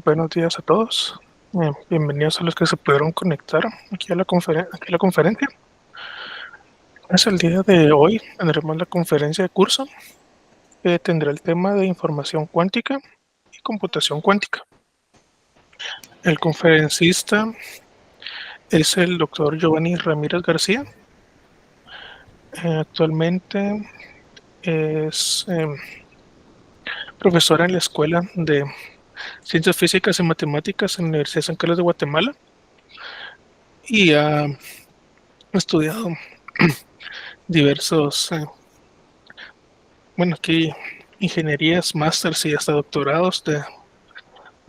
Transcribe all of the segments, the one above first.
Buenos días a todos. Bienvenidos a los que se pudieron conectar aquí a la conferencia. Es el día de hoy. Tendremos la conferencia de curso que tendrá el tema de información cuántica y computación cuántica. El conferencista es el doctor Giovanni Ramírez García. Actualmente es profesor en la Escuela de Ciencias Físicas y Matemáticas en la Universidad de San Carlos de Guatemala y ha estudiado diversos aquí ingenierías, másters y hasta doctorados de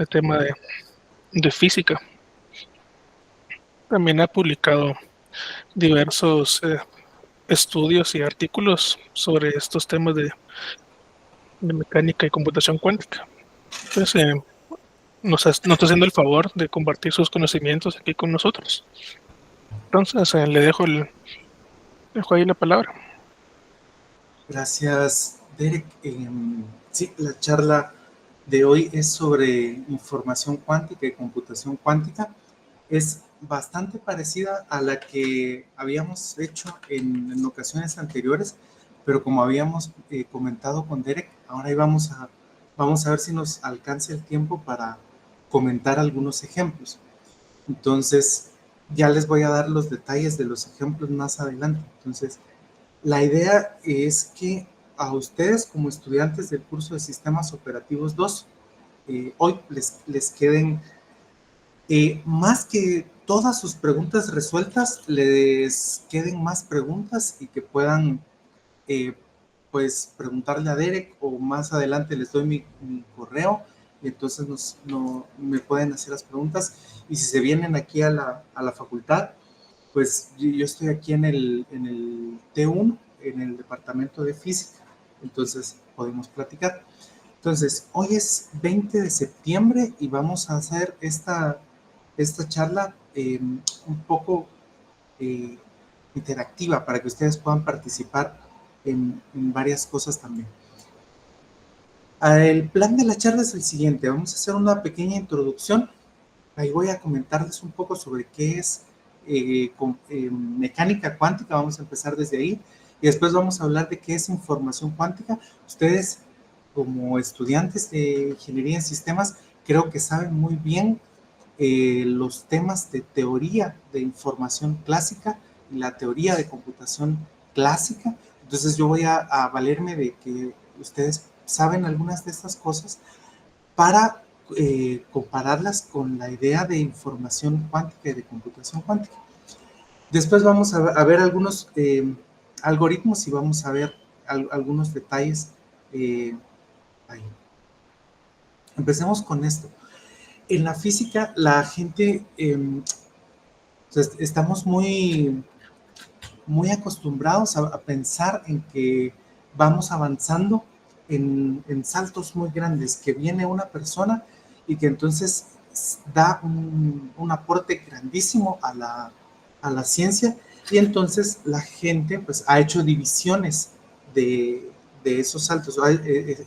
tema de física. También ha publicado diversos estudios y artículos sobre estos temas de mecánica y computación cuántica. Entonces, nos está haciendo el favor de compartir sus conocimientos aquí con nosotros. Entonces, dejo ahí la palabra. Gracias, Derek. Sí, la charla de hoy es sobre información cuántica y computación cuántica. Es bastante parecida a la que habíamos hecho en ocasiones anteriores, pero como habíamos comentado con Derek, ahora vamos a ver si nos alcanza el tiempo para comentar algunos ejemplos. Entonces, ya les voy a dar los detalles de los ejemplos más adelante. Entonces, la idea es que a ustedes como estudiantes del curso de Sistemas Operativos 2, hoy les queden, más que todas sus preguntas resueltas, les queden más preguntas y que puedan eh, pues preguntarle a Derek, o más adelante les doy mi correo y entonces me pueden hacer las preguntas. Y si se vienen aquí a la facultad, pues yo estoy aquí en el T1, en el departamento de física, entonces podemos platicar. Entonces, hoy es 20 de septiembre y vamos a hacer esta charla un poco eh, interactiva para que ustedes puedan participar en varias cosas también. El plan de la charla es el siguiente: vamos a hacer una pequeña introducción. Ahí voy a comentarles un poco sobre qué es mecánica cuántica. Vamos a empezar desde ahí y después vamos a hablar de qué es información cuántica. Ustedes, como estudiantes de ingeniería en sistemas, creo que saben muy bien los temas de teoría de información clásica y la teoría de computación clásica. Entonces yo voy a valerme de que ustedes saben algunas de estas cosas para compararlas con la idea de información cuántica y de computación cuántica. Después vamos a ver algunos algoritmos y vamos a ver algunos detalles ahí. Empecemos con esto. En la física, la gente estamos muy acostumbrados a pensar en que vamos avanzando en saltos muy grandes, que viene una persona y que entonces da un aporte grandísimo a la ciencia, y entonces la gente pues ha hecho divisiones de esos saltos,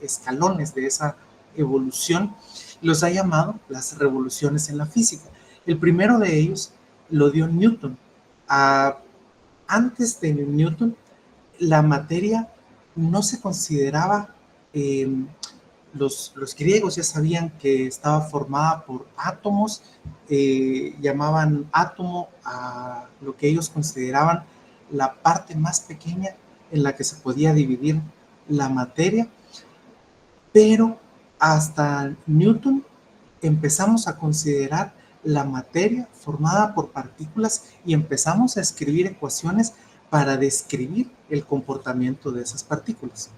escalones de esa evolución, los ha llamado las revoluciones en la física. El primero de ellos lo dio Newton. Antes de Newton, la materia no se consideraba, los griegos ya sabían que estaba formada por átomos, llamaban átomo a lo que ellos consideraban la parte más pequeña en la que se podía dividir la materia, pero hasta Newton empezamos a considerar la materia formada por partículas y empezamos a escribir ecuaciones para describir el comportamiento de esas partículas.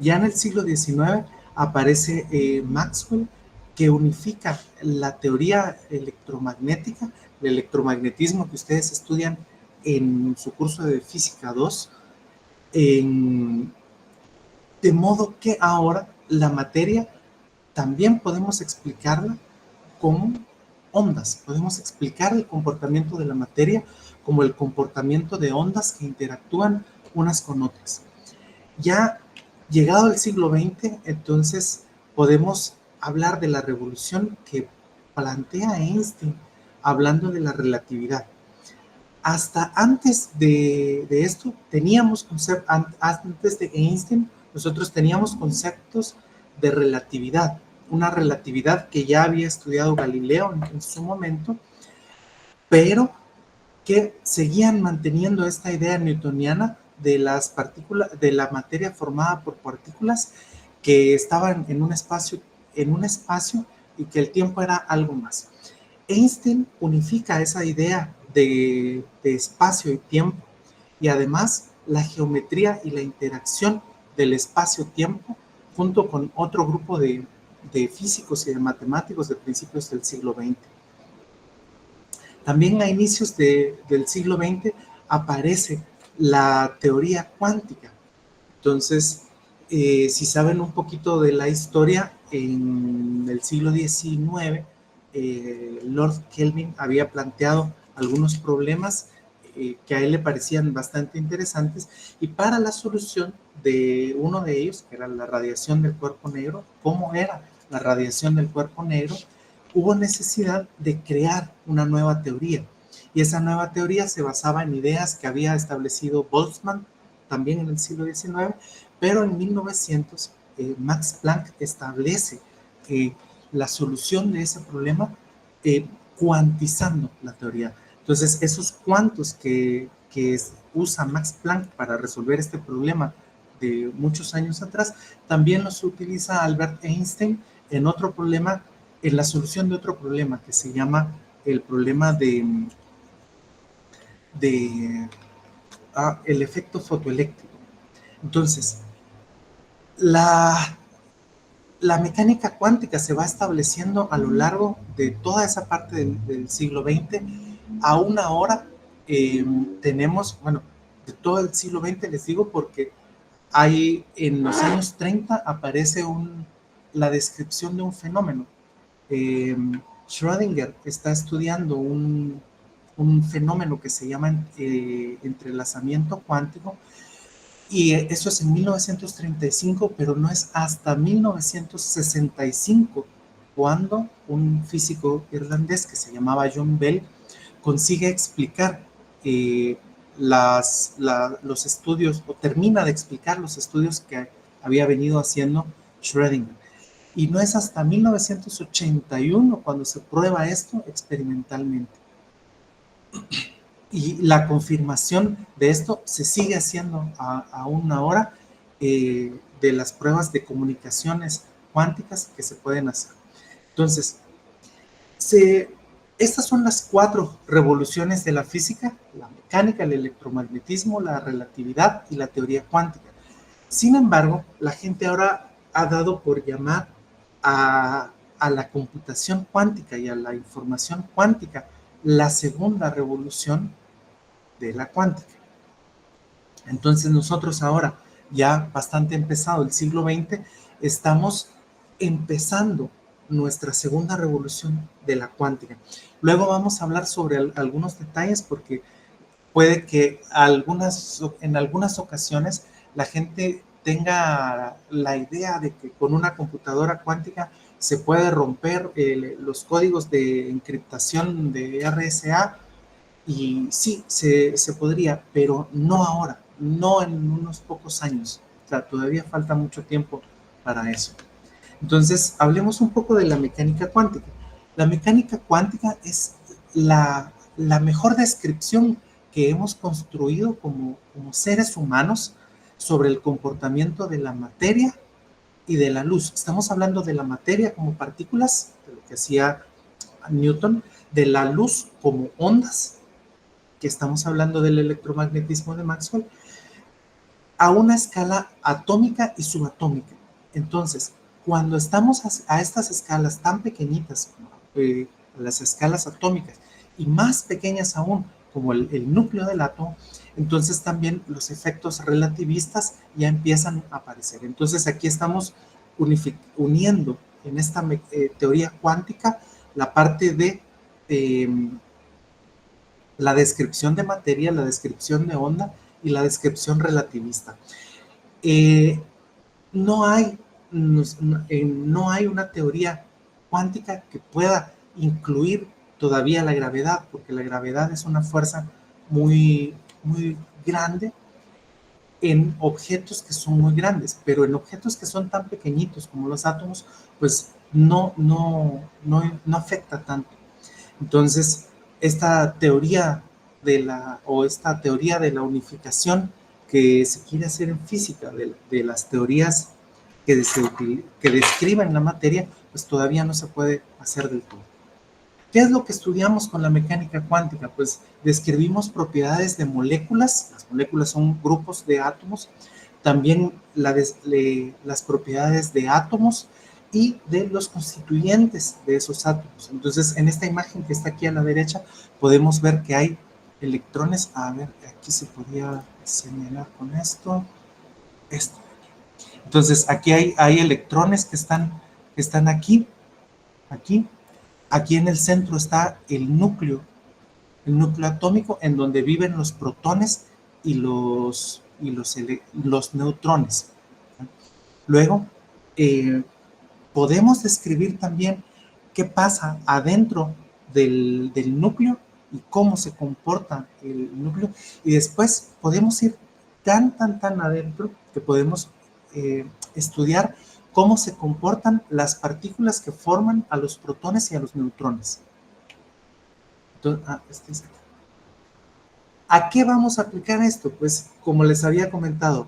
Ya en el siglo XIX aparece Maxwell, que unifica la teoría electromagnética, el electromagnetismo que ustedes estudian en su curso de Física 2, de modo que ahora la materia también podemos explicarla como ondas. Podemos explicar el comportamiento de la materia como el comportamiento de ondas que interactúan unas con otras. Ya llegado el siglo XX, entonces podemos hablar de la revolución que plantea Einstein hablando de la relatividad. Hasta antes de esto, antes de Einstein, nosotros teníamos conceptos de relatividad, una relatividad que ya había estudiado Galileo en su momento, pero que seguían manteniendo esta idea newtoniana de las partículas, de la materia formada por partículas que estaban en un espacio y que el tiempo era algo más. Einstein unifica esa idea de espacio y tiempo y además la geometría y la interacción del espacio-tiempo junto con otro grupo de físicos y de matemáticos de principios del siglo XX. También a inicios del siglo XX aparece la teoría cuántica. Entonces, si saben un poquito de la historia, en el siglo XIX, Lord Kelvin había planteado algunos problemas que a él le parecían bastante interesantes, y para la solución de uno de ellos, que era la radiación del cuerpo negro, cómo era la radiación del cuerpo negro, hubo necesidad de crear una nueva teoría. Y esa nueva teoría se basaba en ideas que había establecido Boltzmann también en el siglo XIX, pero en 1900 Max Planck establece la solución de ese problema cuantizando la teoría. Entonces, esos cuantos que usa Max Planck para resolver este problema de muchos años atrás, también los utiliza Albert Einstein en otro problema, en la solución de otro problema que se llama el problema de el efecto fotoeléctrico. Entonces, la mecánica cuántica se va estableciendo a lo largo de toda esa parte del siglo XX. Aún ahora tenemos, bueno, de todo el siglo XX les digo porque hay en los años 30 aparece la descripción de un fenómeno. Schrödinger está estudiando un fenómeno que se llama entrelazamiento cuántico, y eso es en 1935, pero no es hasta 1965 cuando un físico irlandés que se llamaba John Bell consigue explicar los estudios, o termina de explicar los estudios que había venido haciendo Schrödinger. Y no es hasta 1981 cuando se prueba esto experimentalmente. Y la confirmación de esto se sigue haciendo aún ahora de las pruebas de comunicaciones cuánticas que se pueden hacer. Entonces, estas son las 4 revoluciones de la física: la mecánica, el electromagnetismo, la relatividad y la teoría cuántica. Sin embargo, la gente ahora ha dado por llamar a la computación cuántica y a la información cuántica la segunda revolución de la cuántica. Entonces nosotros ahora, ya bastante empezado el siglo XX, estamos empezando nuestra segunda revolución de la cuántica. Luego vamos a hablar sobre algunos detalles, porque puede que en algunas ocasiones la gente tenga la idea de que con una computadora cuántica se puede romper los códigos de encriptación de RSA, y sí, se podría, pero no ahora, no en unos pocos años. O sea, todavía falta mucho tiempo para eso. Entonces, hablemos un poco de la mecánica cuántica. La mecánica cuántica es la mejor descripción que hemos construido como seres humanos sobre el comportamiento de la materia y de la luz. Estamos hablando de la materia como partículas, de lo que hacía Newton, de la luz como ondas, que estamos hablando del electromagnetismo de Maxwell, a una escala atómica y subatómica. Entonces, cuando estamos a estas escalas tan pequeñitas como las escalas atómicas, y más pequeñas aún como el núcleo del átomo, entonces también los efectos relativistas ya empiezan a aparecer. Entonces aquí estamos uniendo en esta teoría cuántica la parte de la descripción de materia, la descripción de onda y la descripción relativista. No hay no hay una teoría cuántica que pueda incluir todavía la gravedad, porque la gravedad es una fuerza muy, muy grande en objetos que son muy grandes, pero en objetos que son tan pequeñitos como los átomos, pues no afecta tanto. Entonces, esta teoría esta teoría de la unificación que se quiere hacer en física, de las teorías que describen la materia, pues todavía no se puede hacer del todo. ¿Qué es lo que estudiamos con la mecánica cuántica? Pues describimos propiedades de moléculas. Las moléculas son grupos de átomos. También las propiedades de átomos y de los constituyentes de esos átomos. Entonces, en esta imagen que está aquí a la derecha, podemos ver que hay electrones. A ver, aquí se podría señalar con esto. Esto. Entonces, aquí hay electrones que están aquí. Aquí en el centro está el núcleo atómico, en donde viven los protones y los neutrones. Luego, podemos describir también qué pasa adentro del núcleo y cómo se comporta el núcleo. Y después podemos ir tan adentro que podemos estudiar cómo se comportan las partículas que forman a los protones y a los neutrones. Entonces, ¿a qué vamos a aplicar esto? Pues, como les había comentado,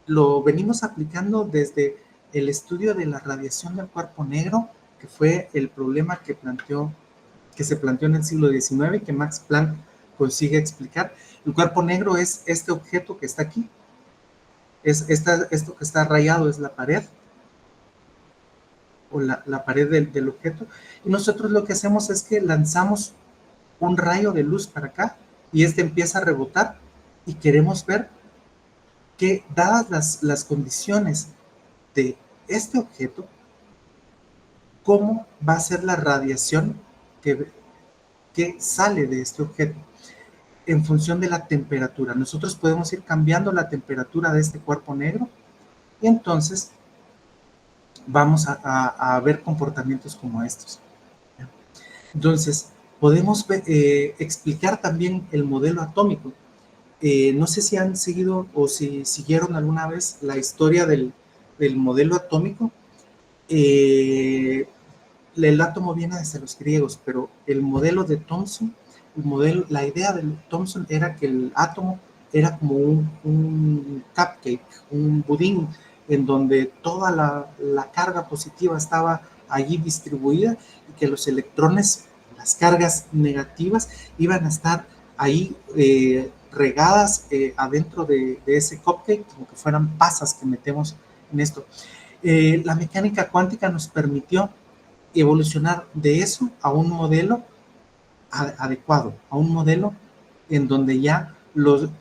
lo venimos aplicando desde el estudio de la radiación del cuerpo negro, que fue el problema que se planteó en el siglo XIX y que Max Planck consigue explicar. El cuerpo negro es este objeto que está aquí. Esto que está rayado es la pared, o la pared del objeto. Y nosotros lo que hacemos es que lanzamos un rayo de luz para acá y este empieza a rebotar y queremos ver que, dadas las condiciones de este objeto, cómo va a ser la radiación que sale de este objeto en función de la temperatura. Nosotros podemos ir cambiando la temperatura de este cuerpo negro y entonces vamos a ver comportamientos como estos. Entonces, podemos explicar también el modelo atómico. No sé si han seguido o si siguieron alguna vez la historia del modelo atómico. El átomo viene desde los griegos, pero el modelo de Thomson, la idea de Thomson era que el átomo era como un cupcake, un budín, en donde toda la carga positiva estaba allí distribuida y que los electrones, las cargas negativas, iban a estar ahí regadas adentro de ese cupcake, como que fueran pasas que metemos en esto. La mecánica cuántica nos permitió evolucionar de eso a un modelo adecuado, a un modelo en donde ya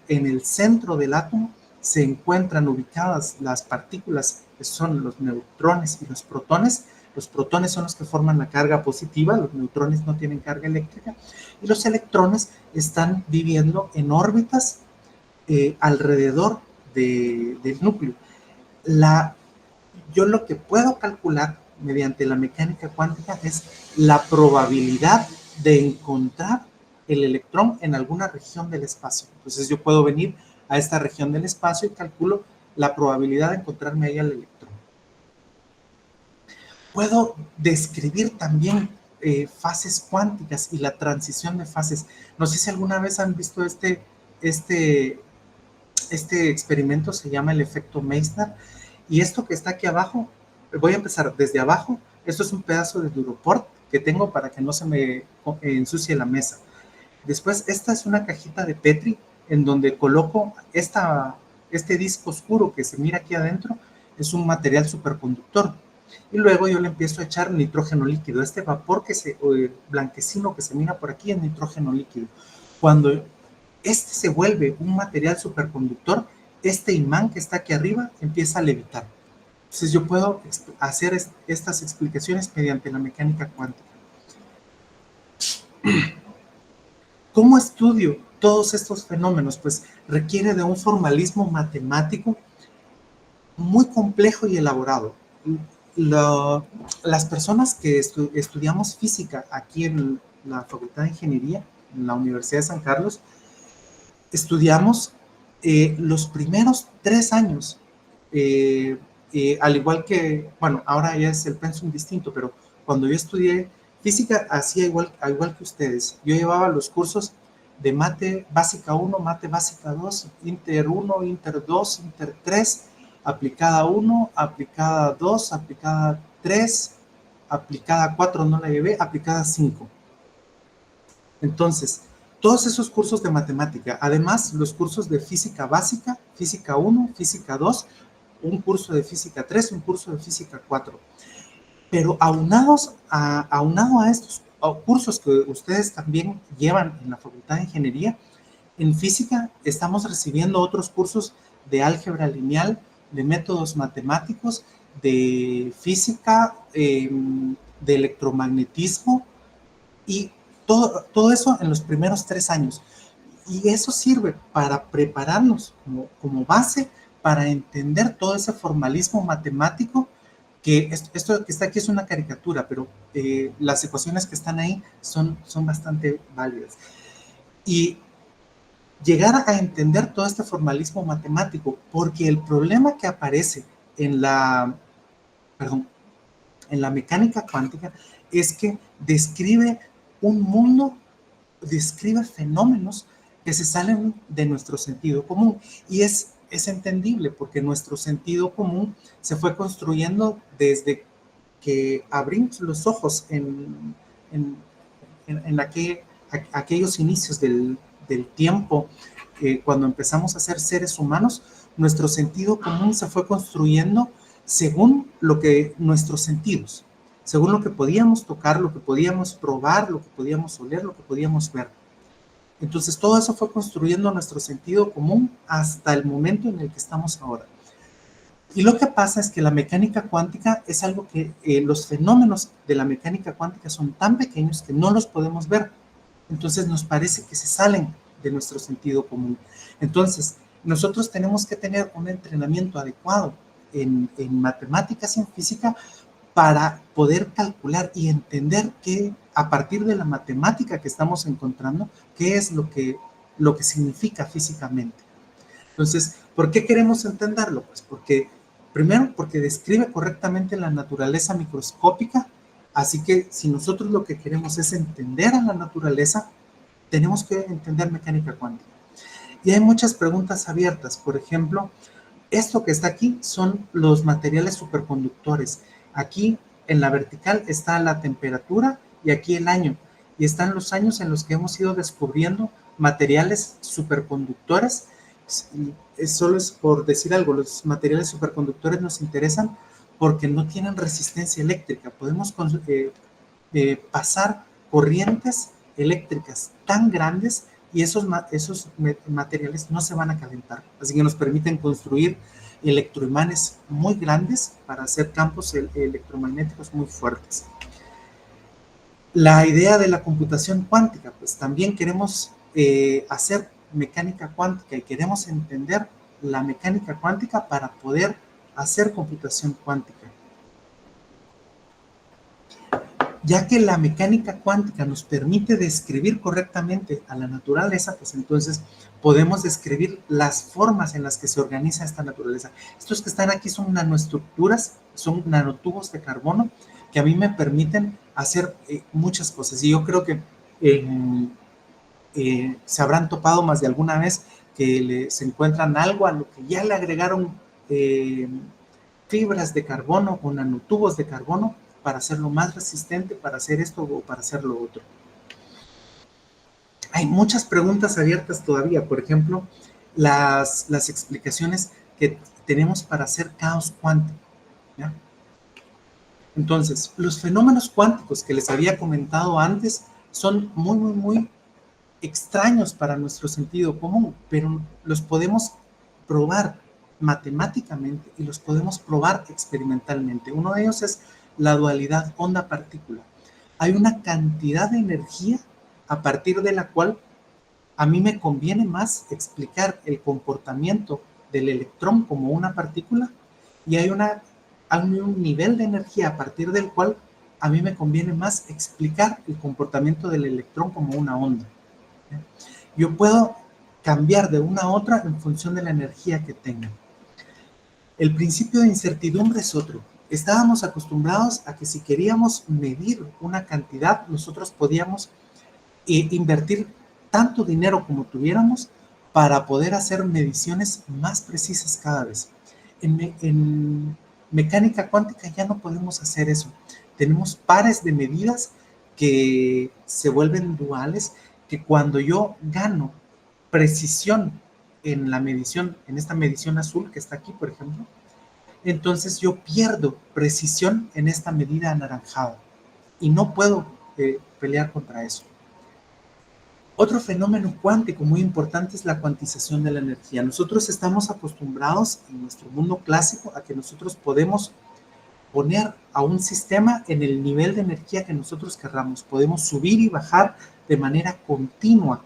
en el centro del átomo se encuentran ubicadas las partículas que son los neutrones y los protones. Los protones son los que forman la carga positiva, los neutrones no tienen carga eléctrica, y los electrones están viviendo en órbitas alrededor del núcleo. Yo lo que puedo calcular mediante la mecánica cuántica es la probabilidad de encontrar el electrón en alguna región del espacio. Entonces yo puedo venir a esta región del espacio y calculo la probabilidad de encontrarme ahí al electrón. Puedo describir también fases cuánticas y la transición de fases. No sé si alguna vez han visto este experimento, se llama el efecto Meissner. Y esto que está aquí abajo, voy a empezar desde abajo. Esto es un pedazo de Duroport que tengo para que no se me ensucie la mesa. Después, esta es una cajita de Petri en donde coloco este disco oscuro que se mira aquí adentro. Es un material superconductor. Y luego yo le empiezo a echar nitrógeno líquido. Este vapor blanquecino que se mira por aquí es nitrógeno líquido. Cuando este se vuelve un material superconductor, este imán que está aquí arriba empieza a levitar. Entonces yo puedo hacer estas explicaciones mediante la mecánica cuántica. ¿Cómo estudio todos estos fenómenos? Pues requiere de un formalismo matemático muy complejo y elaborado. las personas que estudiamos física aquí en la Facultad de Ingeniería, en la Universidad de San Carlos, estudiamos los primeros 3 años, al igual que, bueno, ahora ya es el pensum distinto, pero cuando yo estudié física, hacía igual que ustedes. Yo llevaba los cursos de mate básica 1, mate básica 2, Inter 1, Inter 2, Inter 3, aplicada 1, aplicada 2, aplicada 3, aplicada 4 no la llevé, aplicada 5. Entonces, todos esos cursos de matemática, además los cursos de física básica, física 1, física 2, un curso de física 3, un curso de física 4. Pero aunado a estos cursos que ustedes también llevan en la Facultad de Ingeniería, en física estamos recibiendo otros cursos de álgebra lineal, de métodos matemáticos, de física, de electromagnetismo, y todo eso en los primeros 3 años. Y eso sirve para prepararnos como base para entender todo ese formalismo matemático, que esto que está aquí es una caricatura, pero las ecuaciones que están ahí son bastante válidas. Y llegar a entender todo este formalismo matemático, porque el problema que aparece en la mecánica cuántica es que describe un mundo, describe fenómenos que se salen de nuestro sentido común. Y es entendible porque nuestro sentido común se fue construyendo desde que abrimos los ojos en aquellos inicios del tiempo, cuando empezamos a ser seres humanos. Nuestro sentido común se fue construyendo según lo que nuestros sentidos, según lo que podíamos tocar, lo que podíamos probar, lo que podíamos oler, lo que podíamos ver. Entonces todo eso fue construyendo nuestro sentido común hasta el momento en el que estamos ahora. Y lo que pasa es que la mecánica cuántica es algo que los fenómenos de la mecánica cuántica son tan pequeños que no los podemos ver. Entonces nos parece que se salen de nuestro sentido común. Entonces nosotros tenemos que tener un entrenamiento adecuado en matemáticas y en física para poder calcular y entender que a partir de la matemática que estamos encontrando, qué es lo que significa físicamente. Entonces, ¿por qué queremos entenderlo? Pues primero, porque describe correctamente la naturaleza microscópica, así que si nosotros lo que queremos es entender a la naturaleza, tenemos que entender mecánica cuántica. Y hay muchas preguntas abiertas. Por ejemplo, esto que está aquí son los materiales superconductores. Aquí en la vertical está la temperatura y aquí el año. Y están los años en los que hemos ido descubriendo materiales superconductores. Y solo es por decir algo, los materiales superconductores nos interesan porque no tienen resistencia eléctrica. Podemos pasar corrientes eléctricas tan grandes y esos materiales no se van a calentar. Así que nos permiten construir electroimanes muy grandes para hacer campos electromagnéticos muy fuertes. La idea de la computación cuántica, pues también queremos hacer mecánica cuántica y queremos entender la mecánica cuántica para poder hacer computación cuántica. Ya que la mecánica cuántica nos permite describir correctamente a la naturaleza, pues entonces podemos describir las formas en las que se organiza esta naturaleza. Estos que están aquí son nanoestructuras, son nanotubos de carbono que a mí me permiten hacer muchas cosas. Y yo creo que se habrán topado más de alguna vez que se encuentran algo a lo que ya le agregaron fibras de carbono o nanotubos de carbono para hacerlo más resistente, para hacer esto o para hacer lo otro. Hay muchas preguntas abiertas todavía. Por ejemplo, las explicaciones que tenemos para hacer caos cuántico, ¿ya? Entonces, los fenómenos cuánticos que les había comentado antes son muy extraños para nuestro sentido común, pero los podemos probar matemáticamente y los podemos probar experimentalmente. Uno de ellos es la dualidad onda-partícula. Hay una cantidad de energía a partir de la cual a mí me conviene más explicar el comportamiento del electrón como una partícula, y hay hay un nivel de energía a partir del cual a mí me conviene más explicar el comportamiento del electrón como una onda. Yo puedo cambiar de una a otra en función de la energía que tenga. El principio de incertidumbre es otro. Estábamos acostumbrados a que si queríamos medir una cantidad, nosotros podíamos invertir tanto dinero como tuviéramos para poder hacer mediciones más precisas cada vez. En mecánica cuántica ya no podemos hacer eso. Tenemos pares de medidas que se vuelven duales, que cuando yo gano precisión en la medición, en esta medición azul que está aquí, por ejemplo, entonces yo pierdo precisión en esta medida anaranjada y no puedo pelear contra eso. Otro fenómeno cuántico muy importante es la cuantización de la energía. Nosotros estamos acostumbrados en nuestro mundo clásico a que nosotros podemos poner a un sistema en el nivel de energía que nosotros querramos. Podemos subir y bajar de manera continua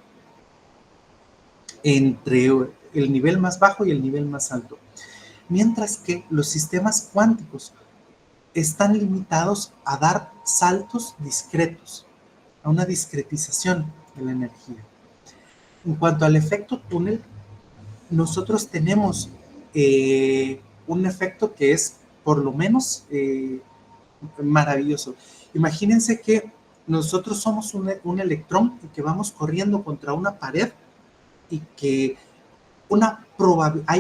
entre el nivel más bajo y el nivel más alto. Mientras que los sistemas cuánticos están limitados a dar saltos discretos, a una discretización de la energía. En cuanto al efecto túnel, nosotros tenemos un efecto que es por lo menos maravilloso. Imagínense que nosotros somos un electrón y que vamos corriendo contra una pared y que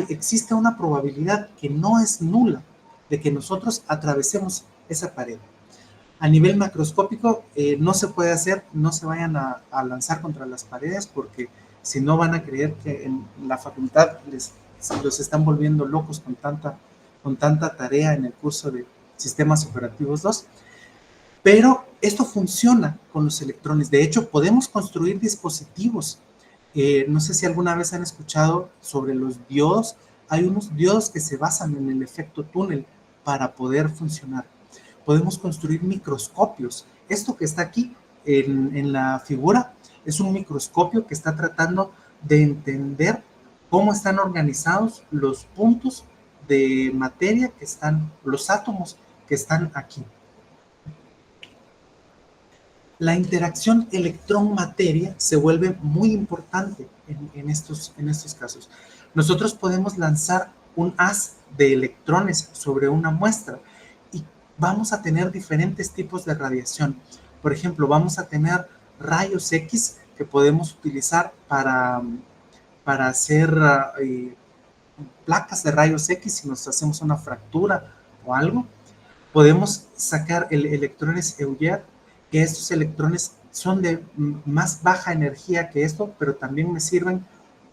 existe una probabilidad que no es nula de que nosotros atravesemos esa pared. A nivel macroscópico no se puede hacer, no se vayan a lanzar contra las paredes porque si no van a creer que en la facultad los están volviendo locos con tanta tarea en el curso de Sistemas Operativos 2. Pero esto funciona con los electrones. De hecho, podemos construir dispositivos. No sé si alguna vez han escuchado sobre los diodos. Hay unos diodos que se basan en el efecto túnel para poder funcionar. Podemos construir microscopios. Esto que está aquí en la figura es un microscopio que está tratando de entender cómo están organizados los puntos de materia que están, los átomos que están aquí. La interacción electrón-materia se vuelve muy importante en estos casos. Nosotros podemos lanzar un haz de electrones sobre una muestra y vamos a tener diferentes tipos de radiación. Por ejemplo, vamos a tener rayos X que podemos utilizar para hacer placas de rayos X si nos hacemos una fractura o algo. Podemos sacar electrones Auger, que estos electrones son de más baja energía que esto, pero también me sirven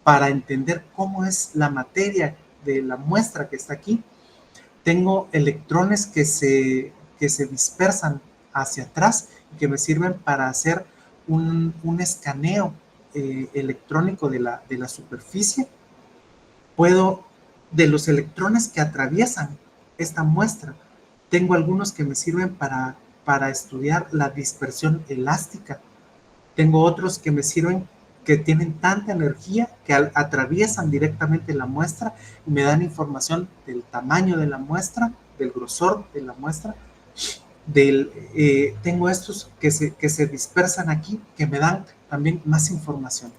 para entender cómo es la materia de la muestra que está aquí. Tengo electrones que se dispersan hacia atrás y que me sirven para hacer un escaneo electrónico de la superficie. Puedo, de los electrones que atraviesan esta muestra, tengo algunos que me sirven para estudiar la dispersión elástica. Tengo otros que me sirven que tienen tanta energía que atraviesan directamente la muestra y me dan información del tamaño de la muestra, del grosor de la muestra. Tengo estos que se dispersan aquí, que me dan también más información.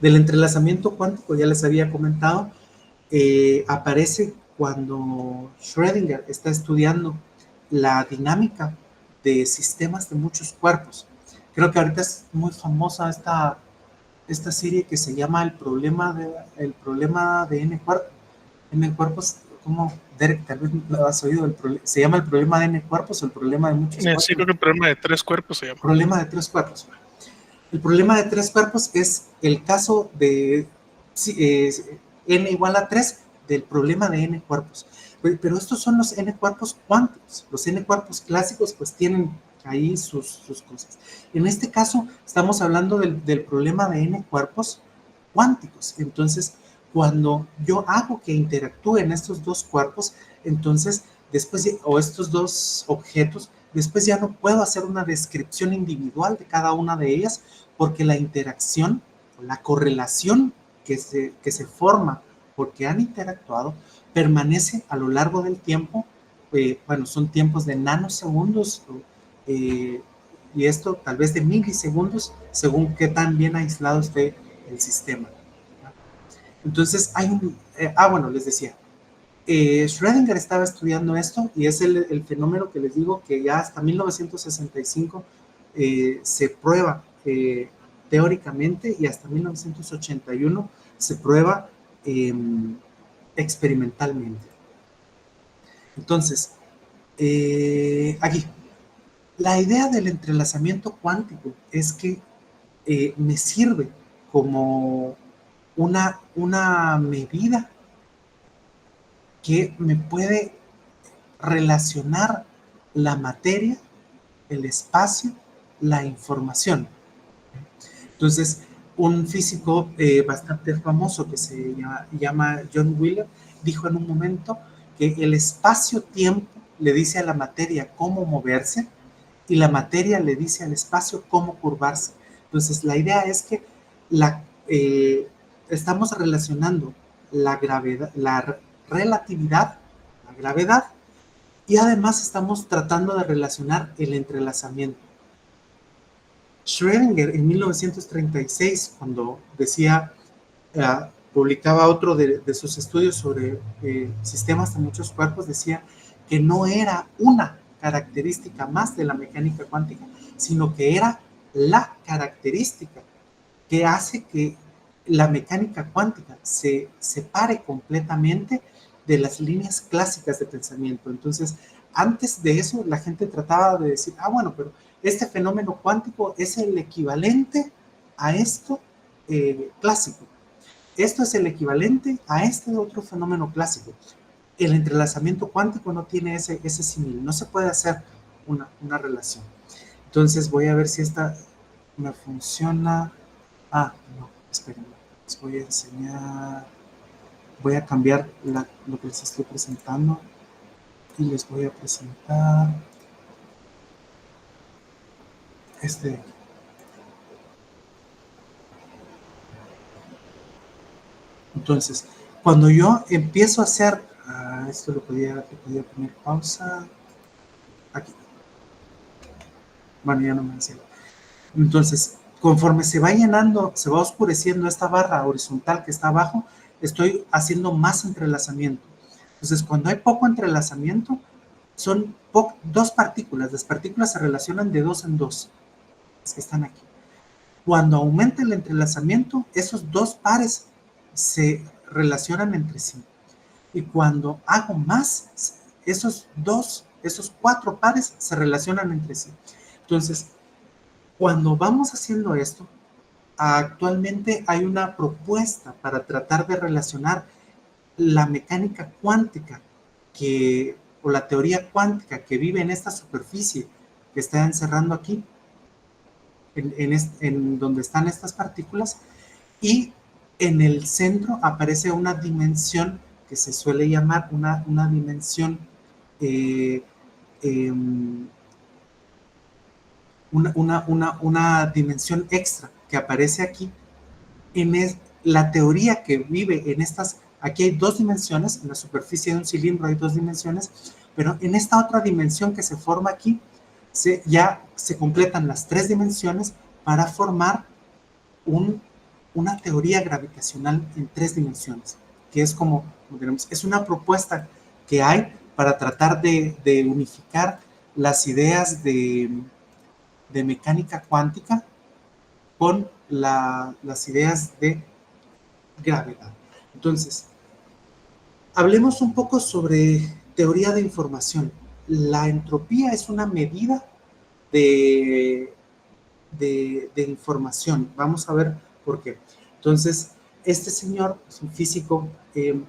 Del entrelazamiento cuántico, ya les había comentado, aparece cuando Schrödinger está estudiando la dinámica de sistemas de muchos cuerpos. Creo que ahorita es muy famosa esta serie que se llama el problema de N cuerpos. N cuerpos, ¿cómo, Derek? Tal vez lo has oído. ¿Se llama el problema de N cuerpos o el problema de muchos cuerpos? Sí, creo que el problema de 3 cuerpos se llama. Problema de 3 cuerpos. El problema de 3 cuerpos es el caso de N igual a 3 del problema de N cuerpos. Pero estos son los N cuerpos cuánticos. Los N cuerpos clásicos pues tienen ahí sus cosas. En este caso estamos hablando del problema de N cuerpos cuánticos. Entonces, cuando yo hago que interactúen estos dos cuerpos, entonces después, o estos dos objetos, después ya no puedo hacer una descripción individual de cada una de ellas porque la interacción, la correlación que se forma porque han interactuado, permanece a lo largo del tiempo, bueno, son tiempos de nanosegundos, y esto tal vez de milisegundos, según qué tan bien aislado esté el sistema. Entonces hay bueno, les decía, Schrödinger estaba estudiando esto y es el fenómeno que les digo que ya hasta 1965 se prueba teóricamente y hasta 1981 se prueba experimentalmente. Entonces, aquí, la idea del entrelazamiento cuántico es que me sirve como una medida que me puede relacionar la materia, el espacio, la información. Entonces, un físico bastante famoso que se llama John Wheeler dijo en un momento que el espacio-tiempo le dice a la materia cómo moverse y la materia le dice al espacio cómo curvarse. Entonces, la idea es que estamos relacionando la gravedad, la relatividad, la gravedad, y además estamos tratando de relacionar el entrelazamiento. Schrödinger en 1936, cuando decía, publicaba otro de sus estudios sobre sistemas de muchos cuerpos, decía que no era una característica más de la mecánica cuántica, sino que era la característica que hace que la mecánica cuántica se separe completamente de las líneas clásicas de pensamiento. Entonces, antes de eso, la gente trataba de decir, bueno, pero este fenómeno cuántico es el equivalente a esto clásico. Esto es el equivalente a este otro fenómeno clásico. El entrelazamiento cuántico no tiene ese símil, no se puede hacer una relación. Entonces voy a ver si esta me funciona. No, espérenme, les voy a enseñar, voy a cambiar lo que les estoy presentando y les voy a presentar este de aquí. Entonces, cuando yo empiezo a hacer, esto lo podía poner pausa, aquí, bueno, ya no me decía. Entonces, conforme se va llenando, se va oscureciendo esta barra horizontal que está abajo, estoy haciendo más entrelazamiento. Entonces, cuando hay poco entrelazamiento, son dos partículas. Las partículas se relacionan de dos en dos, las que están aquí. Cuando aumenta el entrelazamiento, esos dos pares se relacionan entre sí. Y cuando hago más, esos cuatro pares se relacionan entre sí. Entonces, cuando vamos haciendo esto, actualmente hay una propuesta para tratar de relacionar la mecánica cuántica o la teoría cuántica que vive en esta superficie que está encerrando aquí, en donde están estas partículas, y en el centro aparece una dimensión que se suele llamar una dimensión una dimensión extra que aparece aquí la teoría que vive en estas. Aquí hay dos dimensiones, en la superficie de un cilindro hay dos dimensiones, pero en esta otra dimensión que se forma aquí, ya se completan las tres dimensiones para formar una teoría gravitacional en tres dimensiones, que es como tenemos, es una propuesta que hay para tratar de unificar las ideas de mecánica cuántica con las ideas de gravedad. Entonces, hablemos un poco sobre teoría de información. La entropía es una medida de información. Vamos a ver por qué. Entonces, este señor es un físico que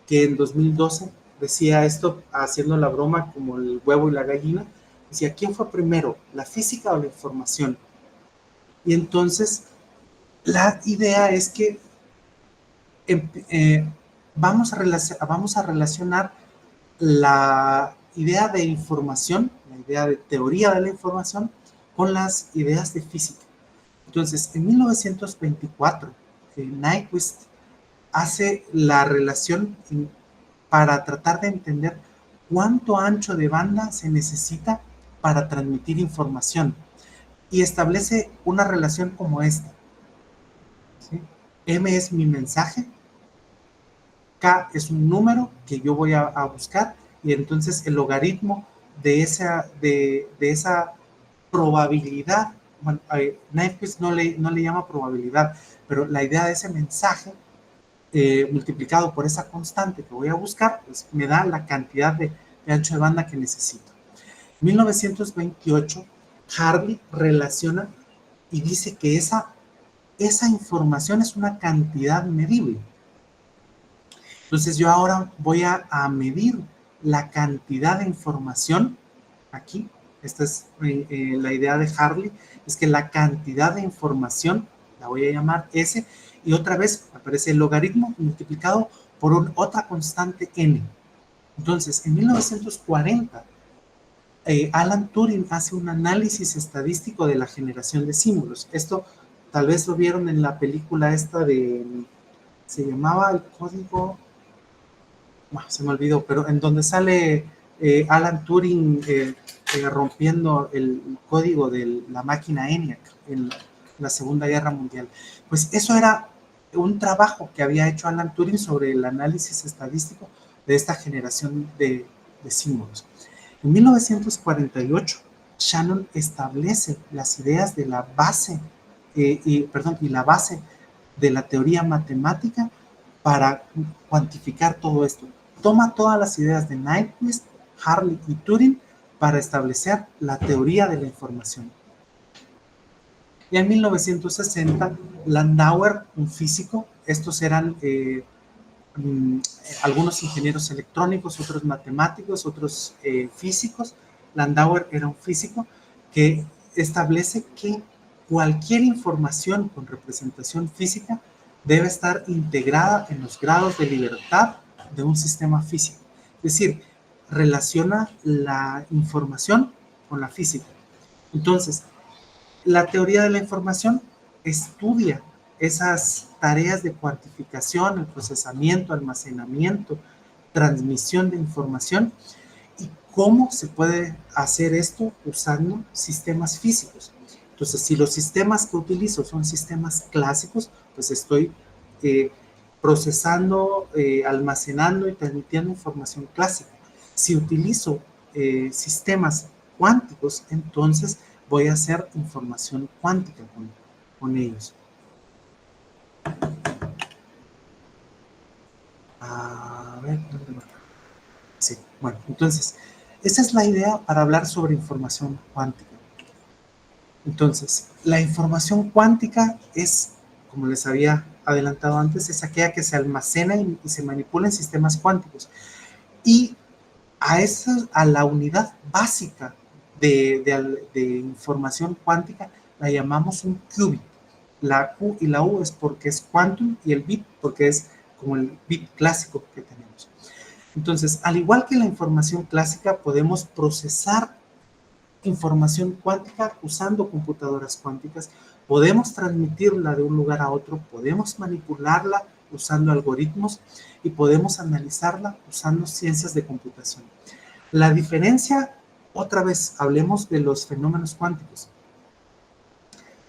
en 2012 decía esto, haciendo la broma como el huevo y la gallina, decía, ¿quién fue primero, la física o la información? Y entonces, la idea es que vamos a relacionar la idea de información, la idea de teoría de la información, con las ideas de física. Entonces, en 1924, Nyquist hace la relación para tratar de entender cuánto ancho de banda se necesita para transmitir información y establece una relación como esta, ¿sí? M es mi mensaje, K es un número que yo voy a buscar y entonces el logaritmo de esa probabilidad, bueno, Nyquist no le llama probabilidad, pero la idea de ese mensaje multiplicado por esa constante que voy a buscar, pues me da la cantidad de ancho de banda que necesito. En 1928, Hartley relaciona y dice que esa información es una cantidad medible. Entonces yo ahora voy a medir la cantidad de información aquí. Esta es la idea de Hartley, es que la cantidad de información, la voy a llamar S, y otra vez aparece el logaritmo multiplicado por otra constante n. Entonces, en 1940, Alan Turing hace un análisis estadístico de la generación de símbolos. Esto tal vez lo vieron en la película esta se llamaba El Código, se me olvidó, pero en donde sale Alan Turing rompiendo el código de la máquina ENIAC en la Segunda Guerra Mundial. Pues eso era un trabajo que había hecho Alan Turing sobre el análisis estadístico de esta generación de símbolos. En 1948, Shannon establece las ideas de la base, y la base de la teoría matemática para cuantificar todo esto. Toma todas las ideas de Nyquist, Hartley y Turing para establecer la teoría de la información. Y en 1960, Landauer, un físico, estos eran algunos ingenieros electrónicos, otros matemáticos, otros físicos. Landauer era un físico que establece que cualquier información con representación física debe estar integrada en los grados de libertad de un sistema físico. Es decir, relaciona la información con la física. Entonces, la teoría de la información estudia esas tareas de cuantificación, el procesamiento, almacenamiento, transmisión de información y cómo se puede hacer esto usando sistemas físicos. Entonces, si los sistemas que utilizo son sistemas clásicos, pues estoy procesando, almacenando y transmitiendo información clásica. Si utilizo sistemas cuánticos, entonces voy a hacer información cuántica con ellos. A ver, ¿dónde va? Sí, bueno, entonces, esa es la idea para hablar sobre información cuántica. Entonces, la información cuántica es, como les había adelantado antes, es aquella que se almacena y se manipula en sistemas cuánticos. Y a la unidad básica de información cuántica la llamamos un qubit. La Q y la U es porque es quantum y el bit porque es como el bit clásico que tenemos. Entonces, al igual que la información clásica, podemos procesar información cuántica usando computadoras cuánticas, podemos transmitirla de un lugar a otro, podemos manipularla usando algoritmos y podemos analizarla usando ciencias de computación. La diferencia, otra vez, hablemos de los fenómenos cuánticos.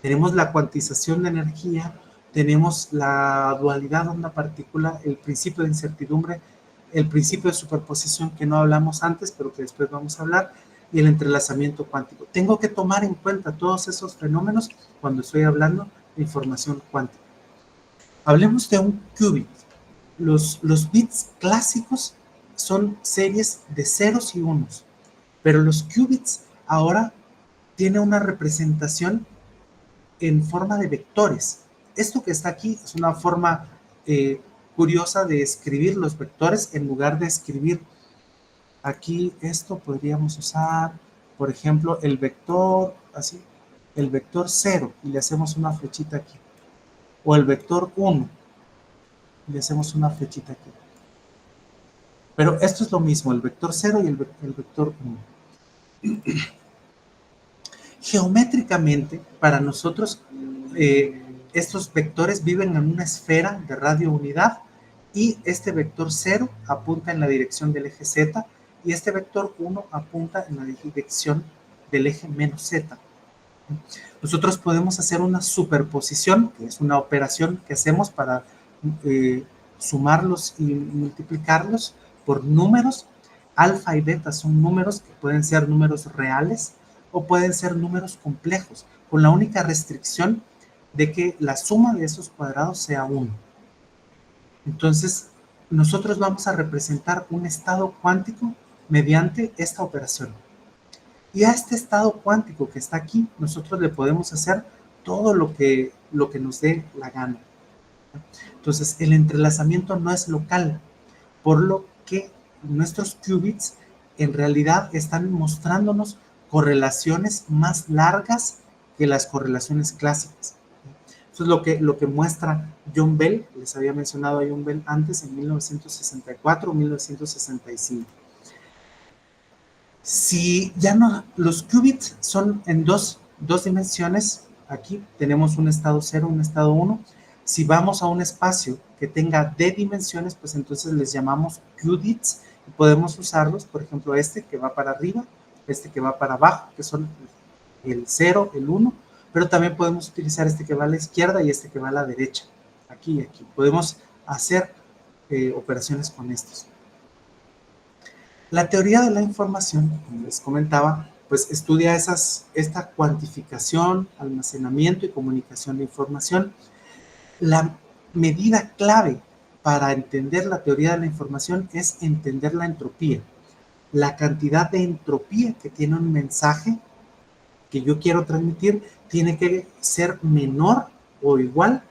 Tenemos la cuantización de energía, tenemos la dualidad onda-partícula, el principio de incertidumbre, el principio de superposición que no hablamos antes, pero que después vamos a hablar, y el entrelazamiento cuántico. Tengo que tomar en cuenta todos esos fenómenos cuando estoy hablando de información cuántica. Hablemos de un qubit. Los bits clásicos son series de ceros y unos, pero los qubits ahora tienen una representación en forma de vectores. Esto que está aquí es una forma curiosa de escribir los vectores en lugar de escribir aquí esto. Podríamos usar, por ejemplo, el vector así, el vector 0 y le hacemos una flechita aquí, o el vector 1 y le hacemos una flechita aquí. Pero esto es lo mismo, el vector 0 y el vector 1. Geométricamente, para nosotros, estos vectores viven en una esfera de radio unidad y este vector 0 apunta en la dirección del eje Z y este vector 1 apunta en la dirección del eje menos Z. Nosotros podemos hacer una superposición, que es una operación que hacemos para sumarlos y multiplicarlos por números. Alfa y beta son números que pueden ser números reales o pueden ser números complejos, con la única restricción de que la suma de esos cuadrados sea 1. Entonces, nosotros vamos a representar un estado cuántico mediante esta operación. Y a este estado cuántico que está aquí, nosotros le podemos hacer todo lo que nos dé la gana. Entonces, el entrelazamiento no es local, por lo que nuestros qubits en realidad están mostrándonos correlaciones más largas que las correlaciones clásicas. Eso es lo que muestra John Bell. Les había mencionado a John Bell antes, en 1964 o 1965. Si ya no, los qubits son en dos dimensiones, aquí tenemos un estado 0, un estado 1. Si vamos a un espacio que tenga d dimensiones, pues entonces les llamamos qubits y podemos usarlos, por ejemplo, este que va para arriba, este que va para abajo, que son el 0, el 1, pero también podemos utilizar este que va a la izquierda y este que va a la derecha, aquí y aquí. Podemos hacer operaciones con estos. La teoría de la información, como les comentaba, pues estudia esta cuantificación, almacenamiento y comunicación de información. La medida clave para entender la teoría de la información es entender la entropía, la cantidad de entropía que tiene un mensaje que yo quiero transmitir tiene que ser menor o igual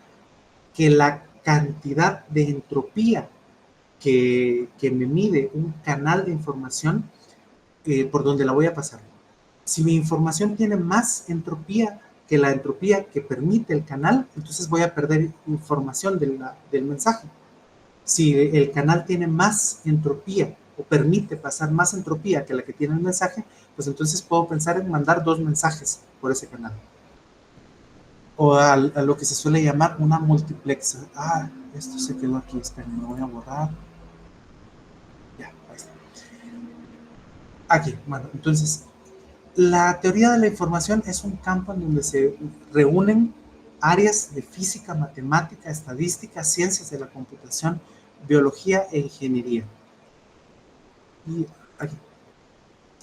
que la cantidad de entropía que me mide un canal de información por donde la voy a pasar. Si mi información tiene más entropía que la entropía que permite el canal, entonces voy a perder información del mensaje. Si el canal tiene más entropía o permite pasar más entropía que la que tiene el mensaje, pues entonces puedo pensar en mandar 2 mensajes por ese canal. O a lo que se suele llamar una multiplexa. Ah, esto se quedó aquí, esperen, me voy a borrar. Ya, ahí está. Aquí, bueno, entonces, la teoría de la información es un campo en donde se reúnen áreas de física, matemática, estadística, ciencias de la computación, biología e ingeniería. Y aquí.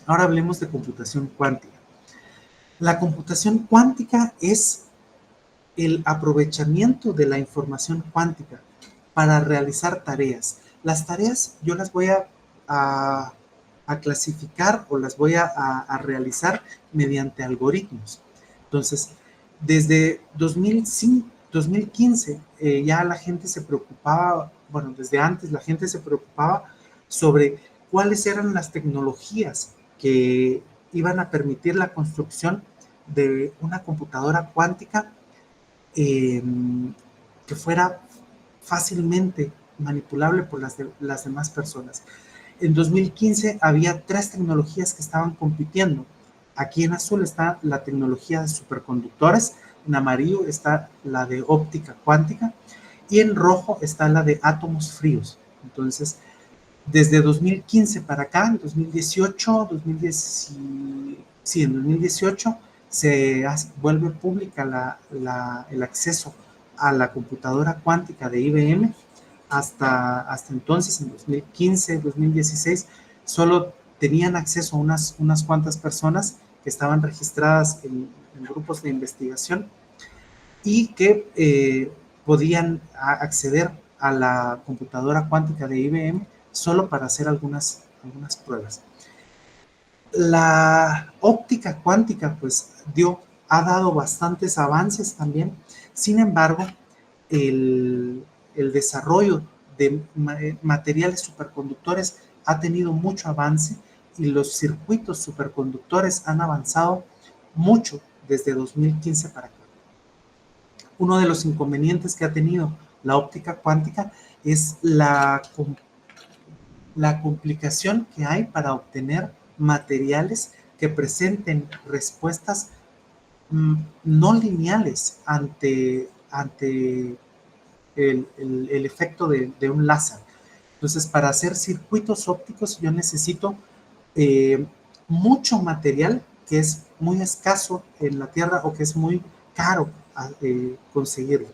Ahora hablemos de computación cuántica. La computación cuántica es el aprovechamiento de la información cuántica para realizar tareas. Las tareas yo las voy a clasificar o las voy a realizar mediante algoritmos. Entonces, desde 2015 ya la gente se preocupaba, bueno, desde antes la gente se preocupaba sobre cuáles eran las tecnologías que iban a permitir la construcción de una computadora cuántica que fuera fácilmente manipulable por las demás personas. En 2015 había 3 tecnologías que estaban compitiendo. Aquí en azul está la tecnología de superconductores, en amarillo está la de óptica cuántica y en rojo está la de átomos fríos. Entonces, desde 2015 para acá, en 2018, en 2018 se vuelve pública el acceso a la computadora cuántica de IBM. Hasta entonces, en 2015, 2016, solo tenían acceso unas cuantas personas que estaban registradas en grupos de investigación y que podían acceder a la computadora cuántica de IBM solo para hacer algunas pruebas. La óptica cuántica pues ha dado bastantes avances también. Sin embargo, el desarrollo de materiales superconductores ha tenido mucho avance y los circuitos superconductores han avanzado mucho desde 2015 para acá. Uno de los inconvenientes que ha tenido la óptica cuántica es la complicación que hay para obtener materiales que presenten respuestas no lineales ante el efecto de un láser. Entonces, para hacer circuitos ópticos yo necesito mucho material que es muy escaso en la Tierra o que es muy caro conseguirlo.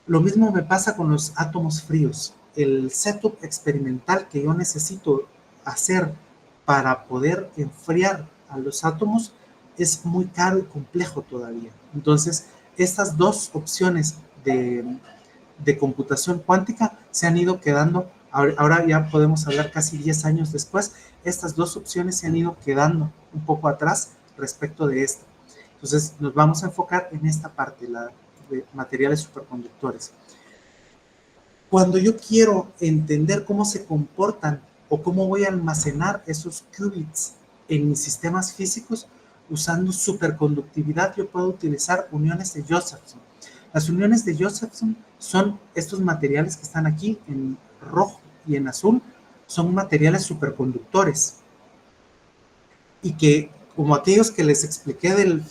Lo mismo me pasa con los átomos fríos. El setup experimental que yo necesito hacer para poder enfriar a los átomos es muy caro y complejo todavía. Entonces, estas dos opciones de computación cuántica se han ido quedando, ahora ya podemos hablar casi 10 años después, estas dos opciones se han ido quedando un poco atrás respecto de esta. Entonces, nos vamos a enfocar en esta parte, la de materiales superconductores. Cuando yo quiero entender cómo se comportan o cómo voy a almacenar esos qubits en mis sistemas físicos, usando superconductividad, yo puedo utilizar uniones de Josephson. Las uniones de Josephson son estos materiales que están aquí en rojo y en azul, son materiales superconductores y que, como aquellos que les expliqué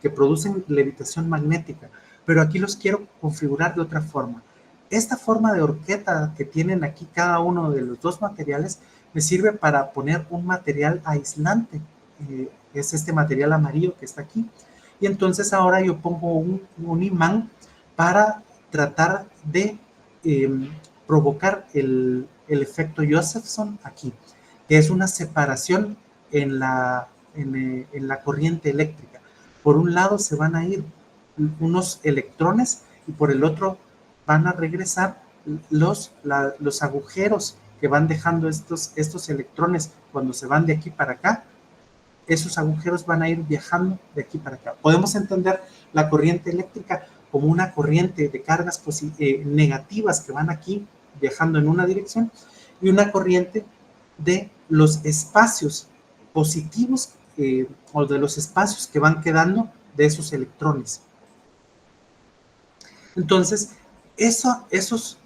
que producen levitación magnética, pero aquí los quiero configurar de otra forma. Esta forma de horqueta que tienen aquí cada uno de los dos materiales me sirve para poner un material aislante, es este material amarillo que está aquí, y entonces ahora yo pongo un imán para tratar de provocar el efecto Josephson aquí, que es una separación en la corriente eléctrica. Por un lado se van a ir unos electrones y por el otro van a regresar los agujeros que van dejando estos electrones cuando se van de aquí para acá. Esos agujeros van a ir viajando de aquí para acá. Podemos entender la corriente eléctrica como una corriente de cargas negativas que van aquí viajando en una dirección y una corriente de los espacios positivos o de los espacios que van quedando de esos electrones. Entonces, esos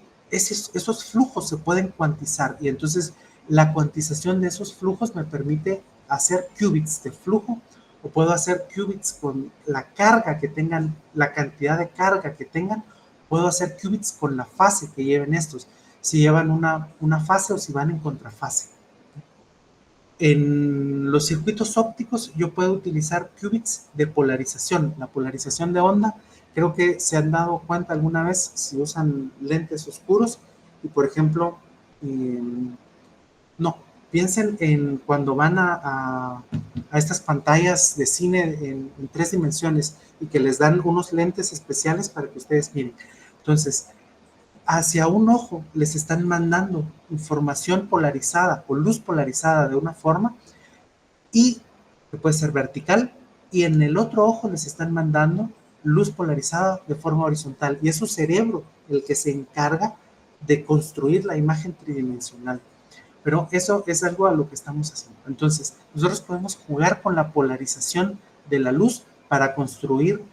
flujos se pueden cuantizar y entonces la cuantización de esos flujos me permite hacer qubits de flujo o puedo hacer qubits con la carga que tengan, la cantidad de carga que tengan, puedo hacer qubits con la fase que lleven estos, si llevan una fase o si van en contrafase. En los circuitos ópticos yo puedo utilizar qubits de polarización. La polarización de onda, creo que se han dado cuenta alguna vez si usan lentes oscuros y por ejemplo, no, piensen en cuando van a estas pantallas de cine en 3 dimensiones y que les dan unos lentes especiales para que ustedes miren. Entonces, hacia un ojo les están mandando información polarizada o luz polarizada de una forma y que puede ser vertical y en el otro ojo les están mandando luz polarizada de forma horizontal y es su cerebro el que se encarga de construir la imagen tridimensional. Pero eso es algo a lo que estamos haciendo. Entonces, nosotros podemos jugar con la polarización de la luz para construir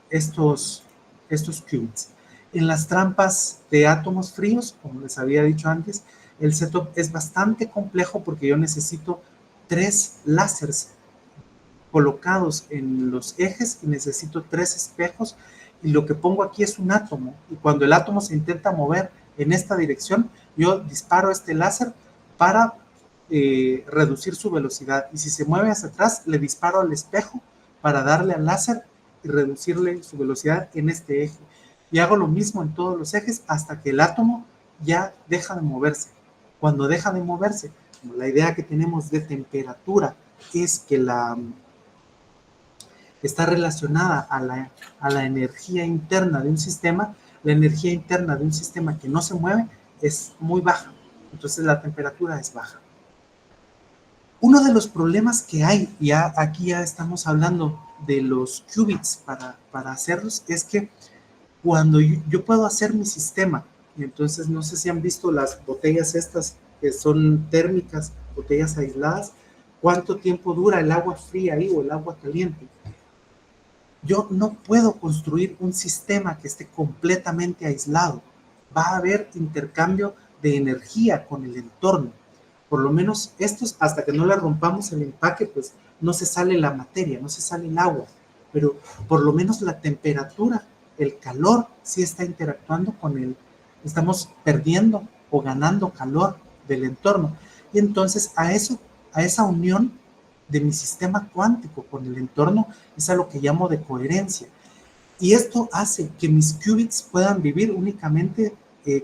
estos qubits. En las trampas de átomos fríos, como les había dicho antes, el setup es bastante complejo porque yo necesito 3 láseres colocados en los ejes y necesito 3 espejos y lo que pongo aquí es un átomo y cuando el átomo se intenta mover en esta dirección, yo disparo este láser para reducir su velocidad y si se mueve hacia atrás, le disparo al espejo para darle al láser y reducirle su velocidad en este eje. Y hago lo mismo en todos los ejes hasta que el átomo ya deja de moverse. Cuando deja de moverse, como la idea que tenemos de temperatura es que está relacionada a la energía interna de un sistema, la energía interna de un sistema que no se mueve es muy baja, entonces la temperatura es baja. Uno de los problemas que hay, y aquí ya estamos hablando de los qubits para hacerlos, es que cuando yo puedo hacer mi sistema, y entonces no sé si han visto las botellas estas que son térmicas, botellas aisladas, cuánto tiempo dura el agua fría ahí o el agua caliente. Yo no puedo construir un sistema que esté completamente aislado. Va a haber intercambio de energía con el entorno. Por lo menos estos, hasta que no le rompamos el empaque, pues no se sale la materia, no se sale el agua. Pero por lo menos la temperatura el calor sí está interactuando con estamos perdiendo o ganando calor del entorno. Y entonces a esa unión de mi sistema cuántico con el entorno es a lo que llamo de coherencia. Y esto hace que mis qubits puedan vivir únicamente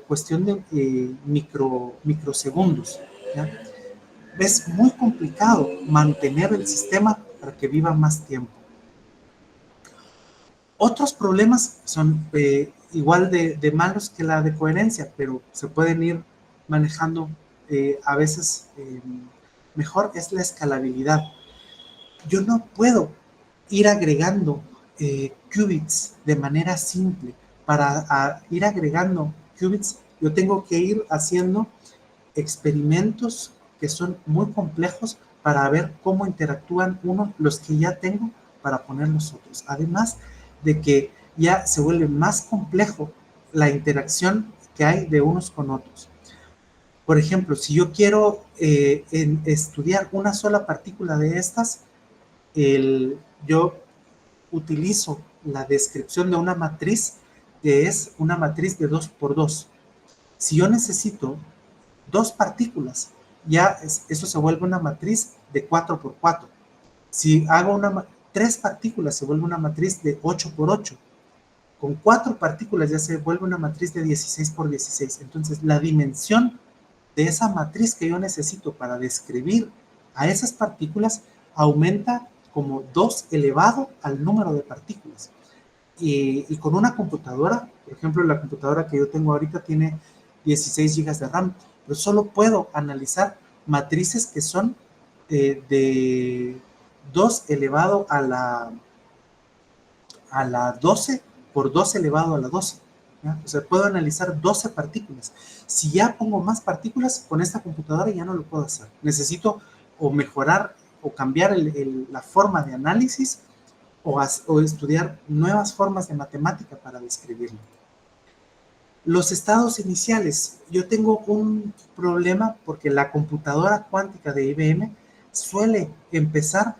cuestión de microsegundos, ¿ya? Es muy complicado mantener el sistema para que viva más tiempo. Otros problemas son igual de malos que la de coherencia, pero se pueden ir manejando a veces mejor, es la escalabilidad. Yo no puedo ir agregando qubits de manera simple. Para ir agregando qubits, yo tengo que ir haciendo experimentos que son muy complejos para ver cómo interactúan los que ya tengo para poner los otros. Además de que ya se vuelve más complejo la interacción que hay de unos con otros. Por ejemplo, si yo quiero estudiar una sola partícula de estas, yo utilizo la descripción de una matriz que es una matriz de 2 por 2. Si yo necesito dos partículas, ya eso se vuelve una matriz de 4 por 4. Si hago tres partículas, se vuelve una matriz de 8 por 8. Con 4 partículas ya se vuelve una matriz de 16 por 16. Entonces, la dimensión de esa matriz que yo necesito para describir a esas partículas aumenta como 2 elevado al número de partículas. Y con una computadora, por ejemplo, la computadora que yo tengo ahorita tiene 16 GB de RAM, pero solo puedo analizar matrices que son de 2 elevado a la 12 por 2 elevado a la 12. ¿Ya? O sea, puedo analizar 12 partículas. Si ya pongo más partículas, con esta computadora ya no lo puedo hacer. Necesito o mejorar o cambiar la forma de análisis o estudiar nuevas formas de matemática para describirlo. Los estados iniciales. Yo tengo un problema porque la computadora cuántica de IBM suele empezar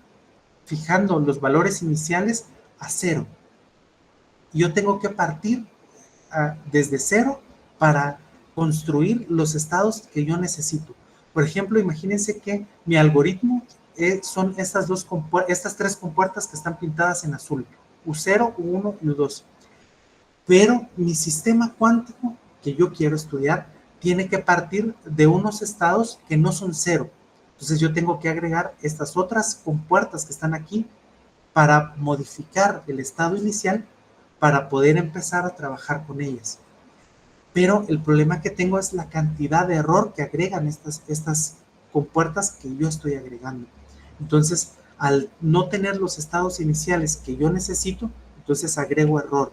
fijando los valores iniciales a 0. Yo tengo que partir desde 0 para construir los estados que yo necesito. Por ejemplo, imagínense que mi algoritmo son estas tres compuertas que están pintadas en azul, U0, U1 y U2. Pero mi sistema cuántico que yo quiero estudiar tiene que partir de unos estados que no son 0. Entonces yo tengo que agregar estas otras compuertas que están aquí para modificar el estado inicial para poder empezar a trabajar con ellas. Pero el problema que tengo es la cantidad de error que agregan estas compuertas que yo estoy agregando. Entonces, al no tener los estados iniciales que yo necesito, entonces agrego error.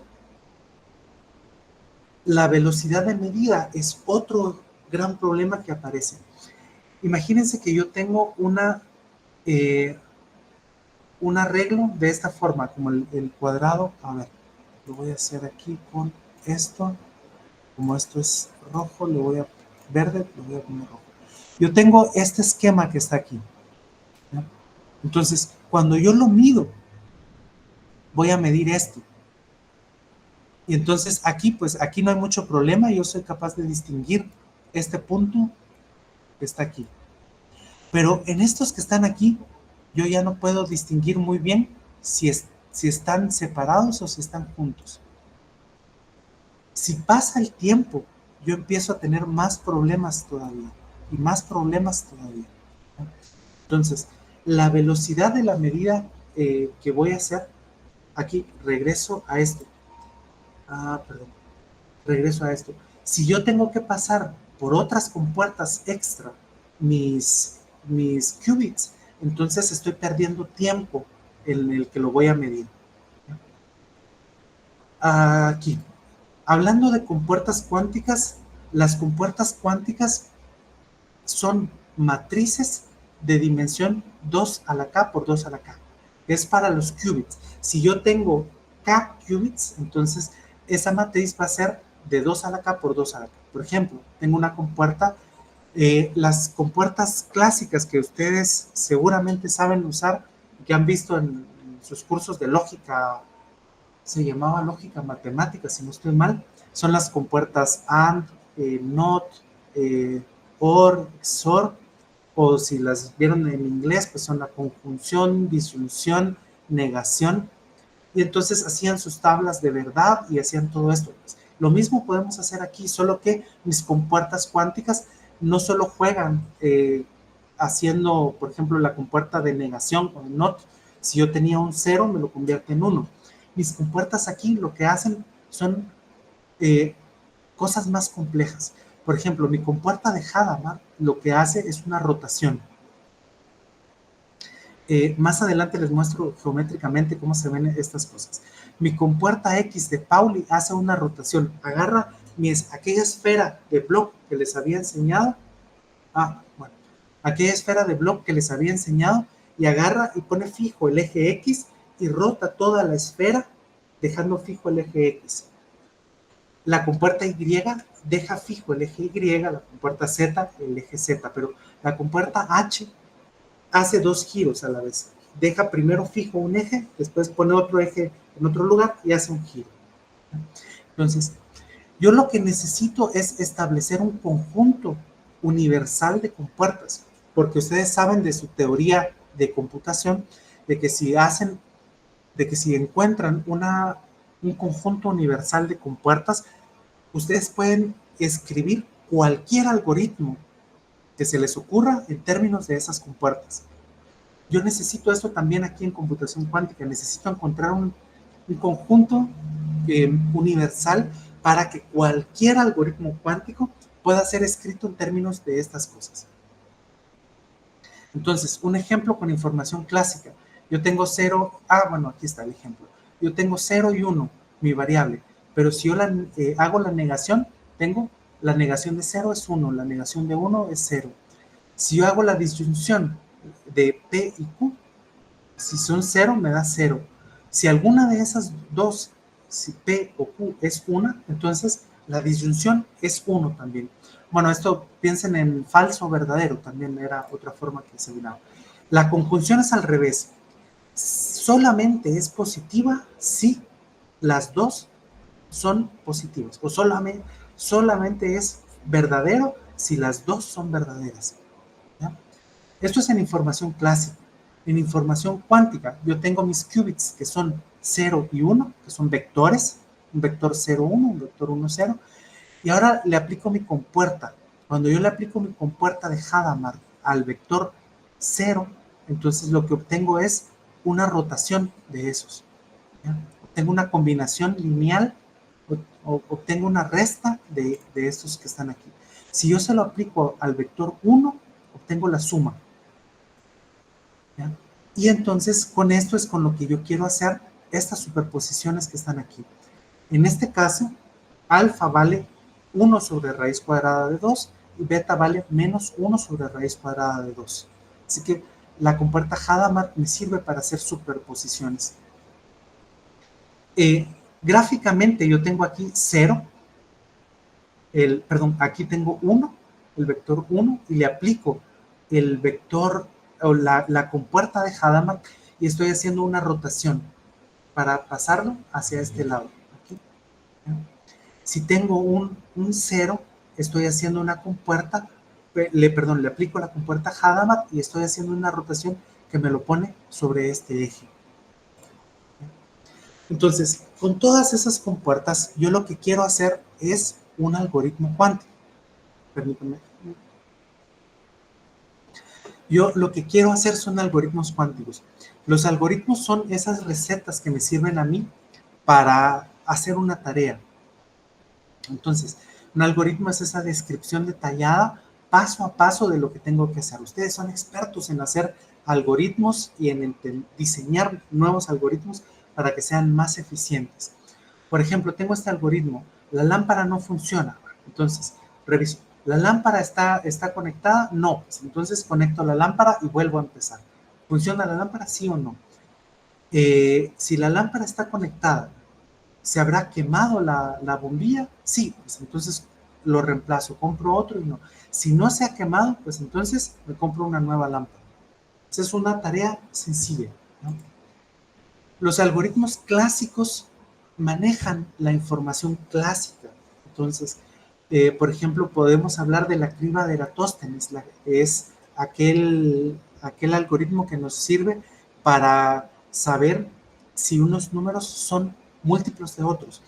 La velocidad de medida es otro gran problema que aparece. Imagínense que yo tengo un arreglo de esta forma, como el cuadrado. A ver, lo voy a hacer aquí con esto. Como esto es rojo, lo voy a verde, lo voy a poner rojo. Yo tengo este esquema que está aquí, ¿ya? Entonces, cuando yo lo mido, voy a medir esto. Y entonces aquí, pues aquí no hay mucho problema, yo soy capaz de distinguir este punto que está aquí. Pero en estos que están aquí, yo ya no puedo distinguir muy bien si están separados o si están juntos. Si pasa el tiempo, yo empiezo a tener más problemas todavía y más problemas todavía. Entonces, la velocidad de la medida que voy a hacer, aquí regreso a esto. Regreso a esto. Si yo tengo que pasar por otras compuertas extra mis qubits, entonces estoy perdiendo tiempo en el que lo voy a medir. Aquí, hablando de compuertas cuánticas, las compuertas cuánticas son matrices de dimensión 2 a la k por 2 a la k. Es para los qubits. Si yo tengo k qubits, entonces esa matriz va a ser de 2 a la k por 2 a la k. Por ejemplo, tengo una compuerta, las compuertas clásicas que ustedes seguramente saben usar, que han visto en sus cursos de lógica se llamaba lógica matemática, si no estoy mal. Son las compuertas AND, NOT, OR, XOR, o si las vieron en inglés, pues son la conjunción, disyunción, negación. Y entonces hacían sus tablas de verdad y hacían todo esto. Pues, lo mismo podemos hacer aquí, solo que mis compuertas cuánticas no solo juegan haciendo, por ejemplo, la compuerta de negación o de NOT. Si yo tenía un 0, me lo convierte en 1. Mis compuertas aquí lo que hacen son cosas más complejas. Por ejemplo, mi compuerta de Hadamard lo que hace es una rotación. Más adelante les muestro geométricamente cómo se ven estas cosas. Mi compuerta X de Pauli hace una rotación. Agarra aquella esfera de Bloch que les había enseñado. Aquella esfera de Bloch que les había enseñado y agarra y pone fijo el eje X y rota toda la esfera dejando fijo el eje X. La compuerta Y deja fijo el eje Y, la compuerta Z el eje Z, pero la compuerta H hace dos giros a la vez. Deja primero fijo un eje, después pone otro eje en otro lugar y hace un giro. Entonces, yo lo que necesito es establecer un conjunto universal de compuertas, porque ustedes saben de su teoría de computación, de que si encuentran un conjunto universal de compuertas, ustedes pueden escribir cualquier algoritmo que se les ocurra en términos de esas compuertas. Yo necesito esto también aquí en computación cuántica. Necesito encontrar un conjunto universal para que cualquier algoritmo cuántico pueda ser escrito en términos de estas cosas. Entonces, un ejemplo con información clásica. Yo tengo 0, aquí está el ejemplo. Yo tengo 0 y 1, mi variable, pero si yo hago la negación, tengo la negación de 0 es 1, la negación de 1 es 0. Si yo hago la disyunción de P y Q, si son 0, me da 0. Si alguna de esas dos, si P o Q es 1, entonces la disyunción es 1 también. Bueno, esto piensen en falso o verdadero, también era otra forma que se miraba. La conjunción es al revés. Solamente es positiva si las dos son positivas. O solamente es verdadero si las dos son verdaderas. ¿Ya? Esto es en información clásica. En información cuántica, yo tengo mis qubits, que son 0 y 1, que son vectores, un vector 0, 1, un vector 1, 0, y ahora le aplico mi compuerta. Cuando yo le aplico mi compuerta de Hadamard al vector 0, entonces lo que obtengo es una rotación de esos. ¿Ya? Obtengo una combinación lineal, o obtengo una resta de estos que están aquí. Si yo se lo aplico al vector 1, obtengo la suma. ¿Ya? Y entonces con esto es con lo que yo quiero hacer estas superposiciones que están aquí. En este caso, alfa vale 1 sobre raíz cuadrada de 2 y beta vale menos 1 sobre raíz cuadrada de 2. Así que la compuerta Hadamard me sirve para hacer superposiciones. Gráficamente yo tengo aquí 0, aquí tengo 1, el vector 1, y le aplico el vector o la compuerta de Hadamard y estoy haciendo una rotación para pasarlo hacia este lado. Aquí. Si tengo un 0, estoy haciendo una compuerta, le aplico la compuerta Hadamard y estoy haciendo una rotación que me lo pone sobre este eje. Entonces, con todas esas compuertas, yo lo que quiero hacer es un algoritmo cuántico. Permítanme. Yo lo que quiero hacer son algoritmos cuánticos. Los algoritmos son esas recetas que me sirven a mí para hacer una tarea. Entonces, un algoritmo es esa descripción detallada, paso a paso de lo que tengo que hacer. Ustedes son expertos en hacer algoritmos y en diseñar nuevos algoritmos para que sean más eficientes. Por ejemplo, tengo este algoritmo, la lámpara no funciona. Entonces, reviso. ¿La lámpara está conectada? No. Pues entonces conecto la lámpara y vuelvo a empezar. ¿Funciona la lámpara? Sí o no. Si la lámpara está conectada, ¿se habrá quemado la bombilla? Sí. Pues entonces lo reemplazo, compro otro y no. Si no se ha quemado, pues entonces me compro una nueva lámpara. Esa es una tarea sencilla, ¿no? Los algoritmos clásicos manejan la información clásica. Entonces, por ejemplo, podemos hablar de la criba de Eratóstenes, es aquel algoritmo que nos sirve para saber si unos números son múltiplos de otros.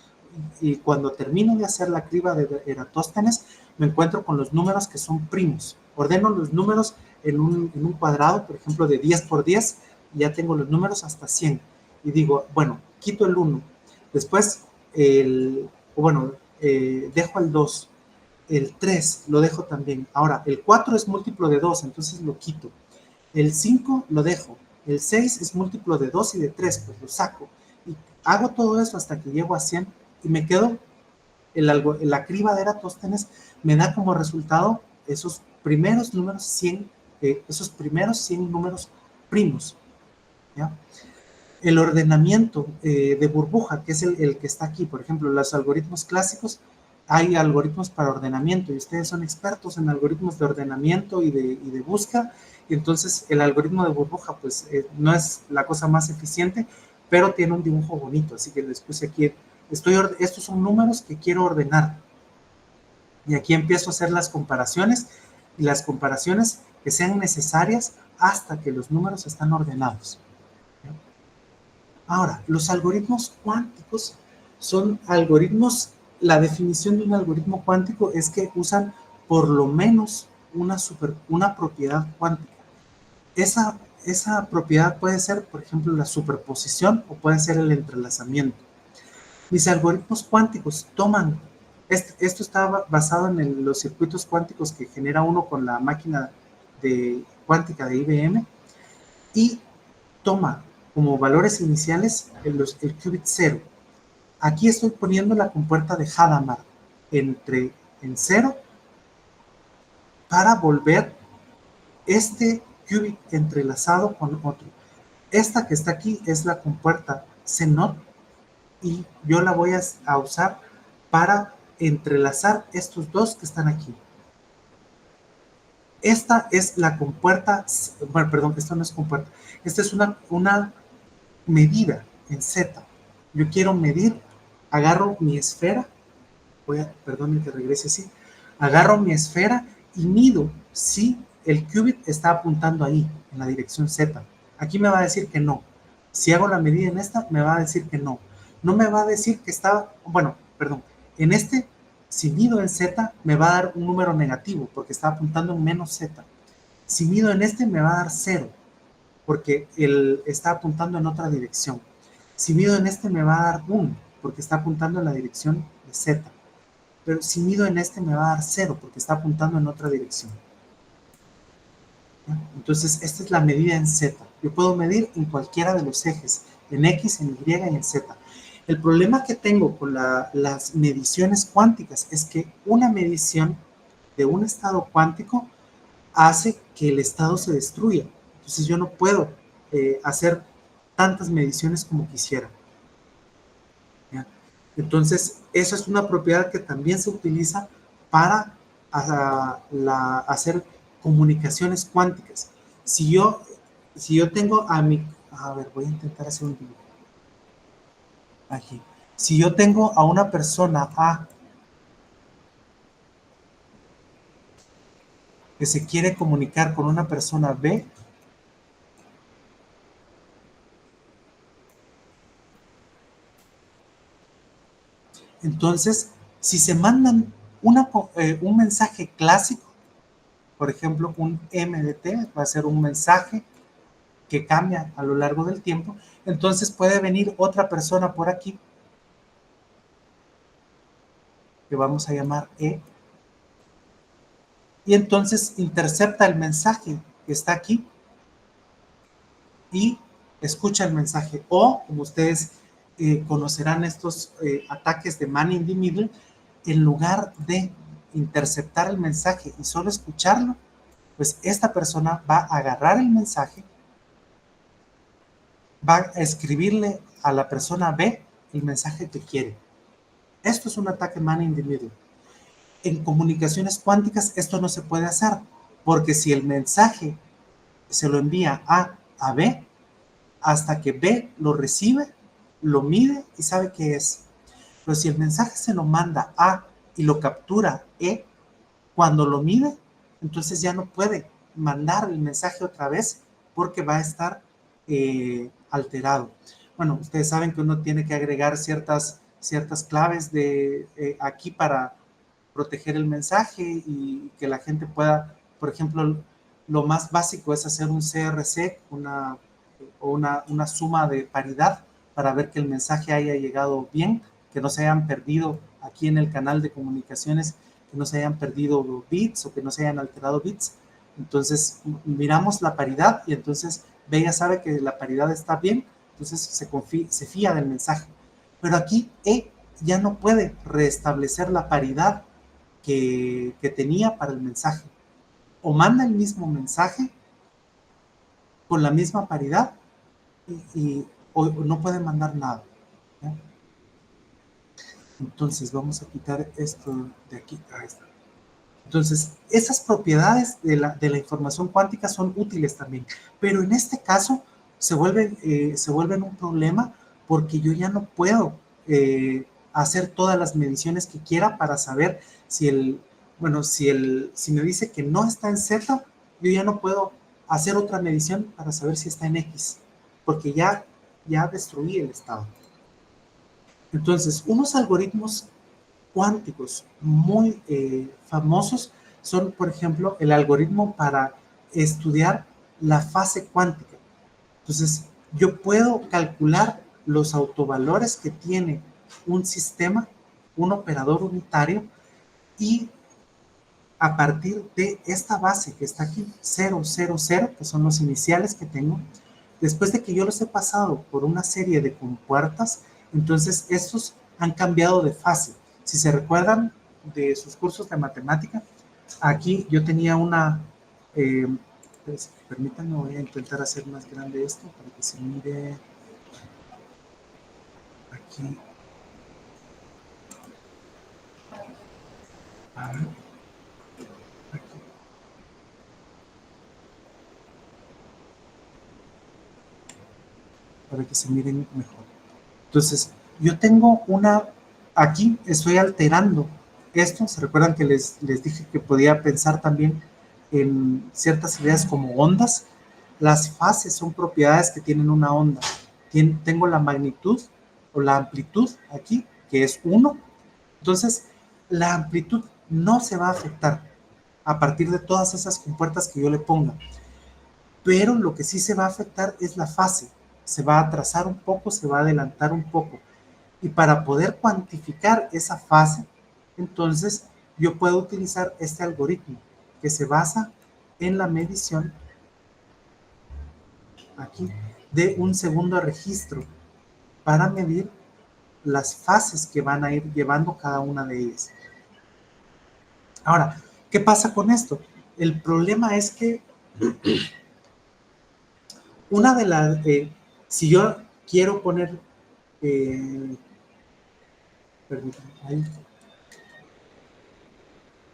Y cuando termino de hacer la criba de Eratóstenes, me encuentro con los números que son primos. Ordeno los números en un cuadrado, por ejemplo, de 10 por 10, y ya tengo los números hasta 100. Y digo, bueno, quito el 1. Después, dejo el 2. El 3 lo dejo también. Ahora, el 4 es múltiplo de 2, entonces lo quito. El 5 lo dejo. El 6 es múltiplo de 2 y de 3, pues lo saco. Y hago todo eso hasta que llego a 100 y me quedo, la criba de Eratóstenes me da como resultado esos primeros números 100, esos primeros 100 números primos. ¿Ya? El ordenamiento de burbuja, que es el que está aquí, por ejemplo, los algoritmos clásicos, hay algoritmos para ordenamiento y ustedes son expertos en algoritmos de ordenamiento y de búsqueda, y entonces el algoritmo de burbuja pues no es la cosa más eficiente, pero tiene un dibujo bonito, así que les puse aquí, estos son números que quiero ordenar, y aquí empiezo a hacer las comparaciones, y las comparaciones que sean necesarias hasta que los números están ordenados. Ahora, los algoritmos cuánticos son algoritmos, la definición de un algoritmo cuántico es que usan por lo menos una propiedad cuántica. Esa propiedad puede ser, por ejemplo, la superposición o puede ser el entrelazamiento. Mis algoritmos cuánticos toman, esto está basado en los circuitos cuánticos que genera uno con la máquina cuántica de IBM, y toma como valores iniciales el qubit 0. Aquí estoy poniendo la compuerta de Hadamard en 0 para volver este qubit entrelazado con otro. Esta que está aquí es la compuerta CNOT y yo la voy a usar para entrelazar estos dos que están aquí. Esta es la compuerta, bueno, perdón, esta no es compuerta, esta es una medida en Z. Yo quiero medir, agarro mi esfera, perdón que regrese así, agarro mi esfera y mido si el qubit está apuntando ahí, en la dirección Z. Aquí me va a decir que no. Si hago la medida en esta, me va a decir que no. No me va a decir que está, bueno, perdón, en este, si mido en Z, me va a dar un número negativo, porque está apuntando en menos Z. Si mido en este, me va a dar 0, porque él está apuntando en otra dirección. Si mido en este, me va a dar 1, porque está apuntando en la dirección de Z. Pero si mido en este, me va a dar 0, porque está apuntando en otra dirección. ¿Ya? Entonces, esta es la medida en Z. Yo puedo medir en cualquiera de los ejes, en X, en Y y en Z. El problema que tengo con las mediciones cuánticas es que una medición de un estado cuántico hace que el estado se destruya. Entonces yo no puedo hacer tantas mediciones como quisiera. ¿Ya? Entonces, eso es una propiedad que también se utiliza para hacer comunicaciones cuánticas. Si yo tengo a ver, voy a intentar hacer un dibujo. Aquí. Si yo tengo a una persona A que se quiere comunicar con una persona B, entonces, si se mandan un mensaje clásico, por ejemplo, un MDT, va a ser un mensaje que cambia a lo largo del tiempo, entonces puede venir otra persona por aquí, que vamos a llamar E, y entonces intercepta el mensaje que está aquí y escucha el mensaje. O, como ustedes conocerán estos ataques de man in the middle, en lugar de interceptar el mensaje y solo escucharlo, pues esta persona va a agarrar el mensaje, va a escribirle a la persona B el mensaje que quiere. Esto es un ataque man in the middle. En comunicaciones cuánticas esto no se puede hacer, porque si el mensaje se lo envía A a B, hasta que B lo recibe, lo mide y sabe qué es. Pero si el mensaje se lo manda A y lo captura E, cuando lo mide, entonces ya no puede mandar el mensaje otra vez porque va a estar alterado. Bueno, ustedes saben que uno tiene que agregar ciertas claves aquí para proteger el mensaje y que la gente pueda, por ejemplo, lo más básico es hacer un CRC, una suma de paridad para ver que el mensaje haya llegado bien, que no se hayan perdido aquí en el canal de comunicaciones, que no se hayan perdido bits o que no se hayan alterado bits. Entonces miramos la paridad y entonces Bella sabe que la paridad está bien, entonces se fía del mensaje. Pero aquí E ya no puede restablecer la paridad que tenía para el mensaje. O manda el mismo mensaje con la misma paridad o no puede mandar nada. ¿Ya? Entonces vamos a quitar esto de aquí. Ahí está. Entonces, esas propiedades de la información cuántica son útiles también, pero en este caso se vuelven un problema porque yo ya no puedo hacer todas las mediciones que quiera para saber si me dice que no está en Z, yo ya no puedo hacer otra medición para saber si está en X, porque ya destruí el estado. Entonces, unos algoritmos cuánticos muy famosos son, por ejemplo, el algoritmo para estudiar la fase cuántica. Entonces, yo puedo calcular los autovalores que tiene un sistema, un operador unitario, y a partir de esta base que está aquí, 0, 0, 0, que son los iniciales que tengo, después de que yo los he pasado por una serie de compuertas, entonces estos han cambiado de fase. Si se recuerdan de sus cursos de matemática, aquí yo tenía pues, permítanme, voy a intentar hacer más grande esto para que se mire aquí. A ver. Aquí. Para que se miren mejor. Entonces, yo tengo aquí estoy alterando esto. ¿Se recuerdan que les dije que podía pensar también en ciertas ideas como ondas? Las fases son propiedades que tienen una onda. Tengo la magnitud o la amplitud aquí, que es 1. Entonces, la amplitud no se va a afectar a partir de todas esas compuertas que yo le ponga. Pero lo que sí se va a afectar es la fase. Se va a atrasar un poco, se va a adelantar un poco. Y para poder cuantificar esa fase, entonces yo puedo utilizar este algoritmo que se basa en la medición aquí de un segundo registro para medir las fases que van a ir llevando cada una de ellas. Ahora, ¿qué pasa con esto? El problema es que una de las, si yo quiero poner, permítanme, hay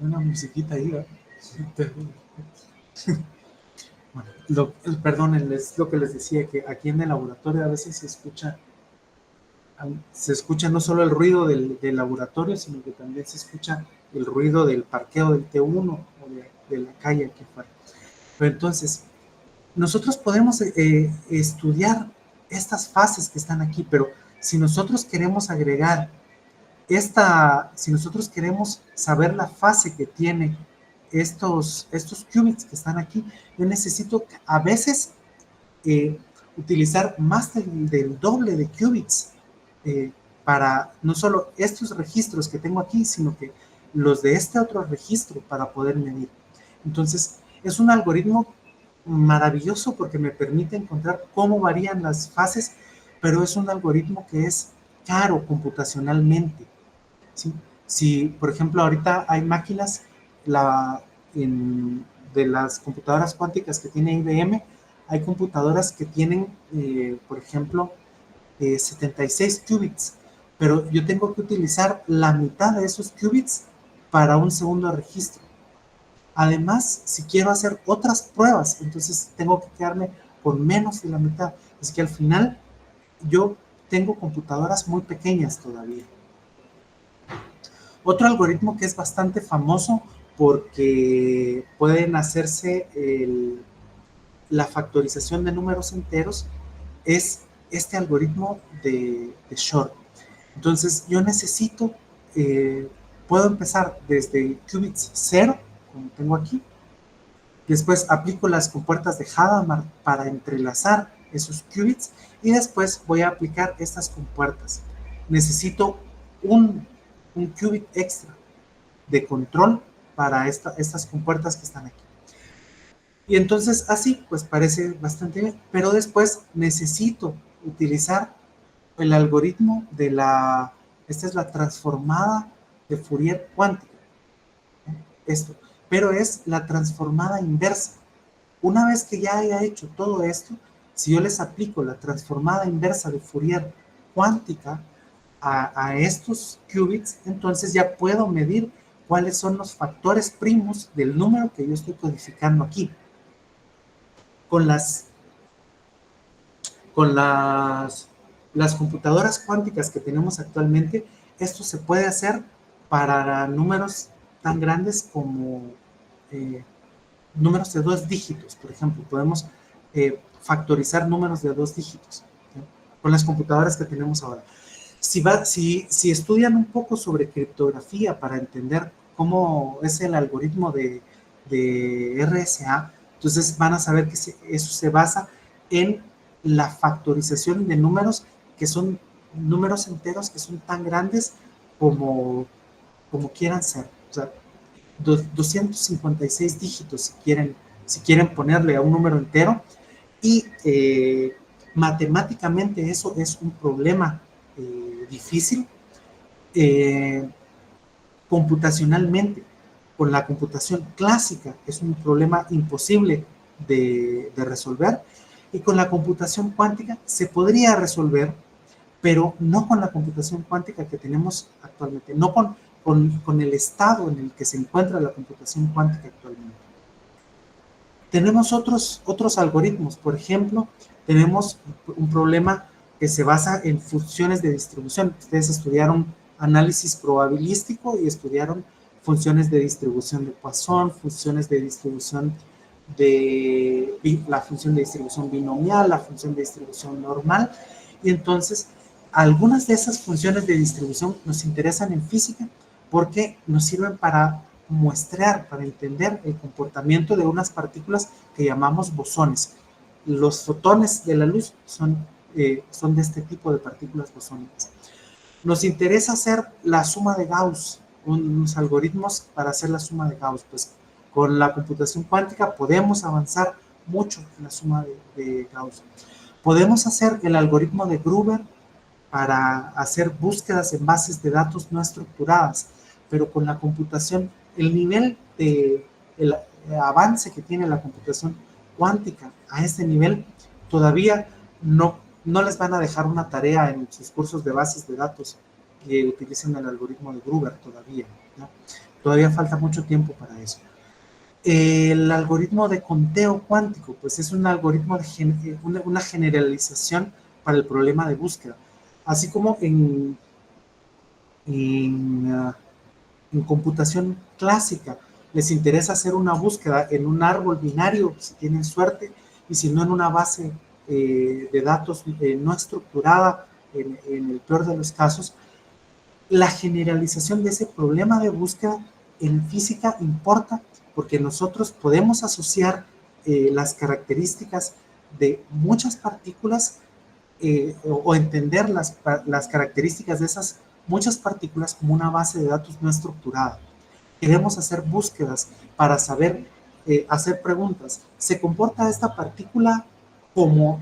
una musiquita ahí, ¿verdad? Bueno, perdón, es lo que les decía, que aquí en el laboratorio a veces se escucha no solo el ruido del laboratorio, sino que también se escucha el ruido del parqueo del T1 o de la calle aquí afuera. Pero entonces, nosotros podemos estudiar estas fases que están aquí, pero si nosotros queremos agregar si nosotros queremos saber la fase que tiene estos qubits que están aquí, yo necesito a veces utilizar más del doble de qubits para no solo estos registros que tengo aquí, sino que los de este otro registro para poder medir. Entonces, es un algoritmo maravilloso porque me permite encontrar cómo varían las fases, pero es un algoritmo que es caro computacionalmente. ¿Sí? Si, por ejemplo, ahorita hay máquinas de las computadoras cuánticas que tiene IBM, hay computadoras que tienen, por ejemplo, 76 qubits, pero yo tengo que utilizar la mitad de esos qubits para un segundo registro. Además, si quiero hacer otras pruebas, entonces tengo que quedarme con menos de la mitad. Es que al final yo tengo computadoras muy pequeñas todavía. Otro algoritmo que es bastante famoso porque pueden hacerse la factorización de números enteros es este algoritmo de Shor. Entonces yo necesito, puedo empezar desde qubits 0, como tengo aquí, después aplico las compuertas de Hadamard para entrelazar esos qubits y después voy a aplicar estas compuertas. Necesito un qubit extra de control para estas compuertas que están aquí. Y entonces así, pues parece bastante bien, pero después necesito utilizar el algoritmo de esta es la transformada de Fourier cuántica, esto, pero es la transformada inversa. Una vez que ya haya hecho todo esto, si yo les aplico la transformada inversa de Fourier cuántica a estos qubits, entonces ya puedo medir cuáles son los factores primos del número que yo estoy codificando aquí. Con las computadoras cuánticas que tenemos actualmente, esto se puede hacer para números tan grandes como números de 2 dígitos, por ejemplo. Podemos factorizar números de 2 dígitos, ¿sí? Con las computadoras que tenemos ahora. Si estudian un poco sobre criptografía para entender cómo es el algoritmo de RSA, entonces van a saber que eso se basa en la factorización de números que son números enteros que son tan grandes como quieran ser. O sea, 256 dígitos si quieren ponerle a un número entero, y matemáticamente eso es un problema difícil. Computacionalmente, con la computación clásica es un problema imposible de resolver, y con la computación cuántica se podría resolver, pero no con la computación cuántica que tenemos actualmente, no con el estado en el que se encuentra la computación cuántica actualmente. Tenemos otros algoritmos, por ejemplo, tenemos un problema que se basa en funciones de distribución. Ustedes estudiaron análisis probabilístico y estudiaron funciones de distribución de Poisson, funciones de distribución la función de distribución binomial, la función de distribución normal, y entonces algunas de esas funciones de distribución nos interesan en física porque nos sirven para muestrear, para entender el comportamiento de unas partículas que llamamos bosones. Los fotones de la luz son de este tipo de partículas bosónicas. Nos interesa hacer la suma de Gauss, unos algoritmos para hacer la suma de Gauss. Pues con la computación cuántica podemos avanzar mucho en la suma de Gauss. Podemos hacer el algoritmo de Gruber para hacer búsquedas en bases de datos no estructuradas, pero con la computación, el nivel de el avance que tiene la computación cuántica a este nivel, todavía no les van a dejar una tarea en sus cursos de bases de datos que utilicen el algoritmo de Gruber todavía, ¿no? Todavía falta mucho tiempo para eso. El algoritmo de conteo cuántico, pues es un algoritmo de una generalización para el problema de búsqueda. Así como en computación clásica les interesa hacer una búsqueda en un árbol binario, si tienen suerte, y si no en una base de datos no estructurada, en el peor de los casos, la generalización de ese problema de búsqueda en física importa porque nosotros podemos asociar las características de muchas partículas o entender las características de esas muchas partículas como una base de datos no estructurada. Queremos hacer búsquedas para saber, hacer preguntas. ¿Se comporta esta partícula como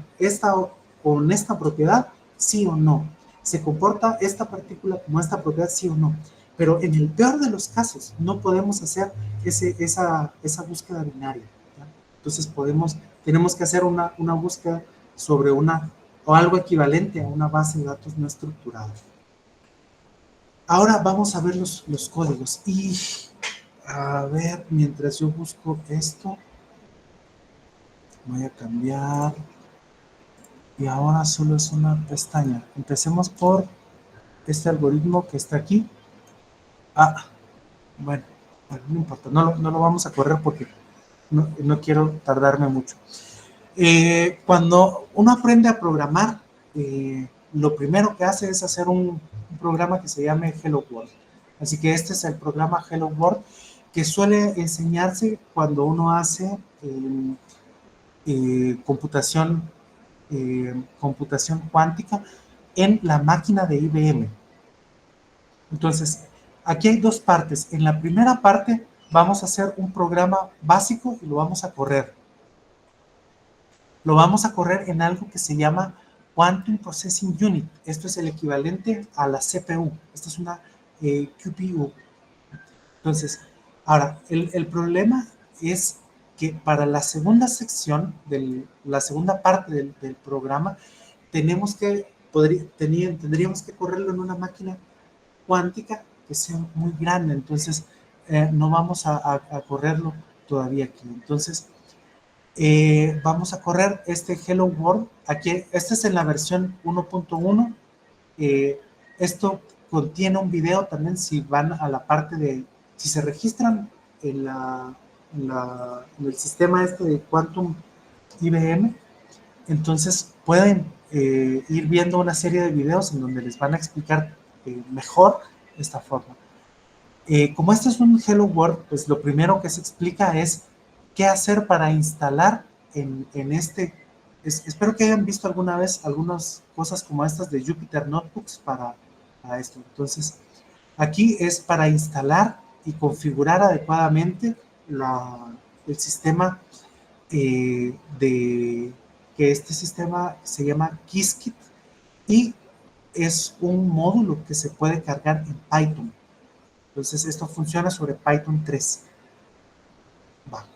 con esta propiedad? ¿Sí o no? ¿Se comporta esta partícula como esta propiedad? ¿Sí o no? Pero en el peor de los casos no podemos hacer esa búsqueda binaria, ¿ya? Entonces tenemos que hacer una búsqueda sobre o algo equivalente a una base de datos no estructurada. Ahora vamos a ver los códigos. Y a ver, mientras yo busco esto, voy a cambiar y ahora solo es una pestaña. Empecemos por este algoritmo que está aquí. Bueno, no importa, no lo vamos a correr porque no quiero tardarme mucho. Cuando uno aprende a programar, lo primero que hace es hacer un programa que se llame Hello World. Así que este es el programa Hello World que suele enseñarse cuando uno hace computación, computación cuántica en la máquina de IBM. Entonces, aquí hay dos partes. En la primera parte vamos a hacer un programa básico y lo vamos a correr. Lo vamos a correr en algo que se llama Quantum Processing Unit. Esto es el equivalente a la CPU. Esta es una QPU. Entonces, ahora, el problema es que para la segunda sección, la segunda parte del programa, tendríamos que correrlo en una máquina cuántica que sea muy grande. Entonces, no vamos a correrlo todavía aquí. Entonces, vamos a correr este Hello World. Aquí, este es en la versión 1.1. Esto contiene un video también si van a la parte de, si se registran en, en el sistema este de Quantum IBM, entonces pueden ir viendo una serie de videos en donde les van a explicar mejor esta forma. Como este es un Hello World, pues lo primero que se explica es qué hacer para instalar en este. Espero que hayan visto alguna vez algunas cosas como estas de Jupyter Notebooks para esto. Entonces, aquí es para instalar y configurar adecuadamente el sistema que este sistema se llama Qiskit y es un módulo que se puede cargar en Python. Entonces, esto funciona sobre Python 3.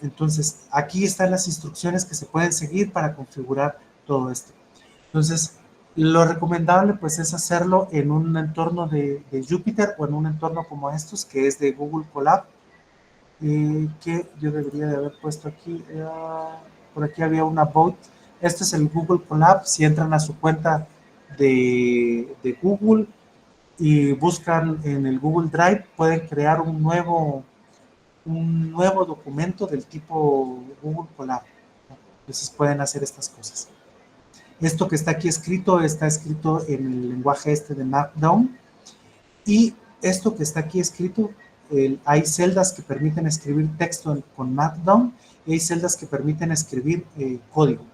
Entonces, aquí están las instrucciones que se pueden seguir para configurar todo esto. Entonces, lo recomendable pues es hacerlo en un entorno de Jupyter o en un entorno como estos, que es de Google Colab, que yo debería de haber puesto aquí. Por aquí había una bot. Este es el Google Colab. Si entran a su cuenta de Google y buscan en el Google Drive, pueden crear un nuevo documento del tipo Google Colab. Entonces pueden hacer estas cosas. Esto que está aquí escrito está escrito en el lenguaje este de Markdown. Y esto que está aquí escrito, hay celdas que permiten escribir texto con Markdown y hay celdas que permiten escribir código.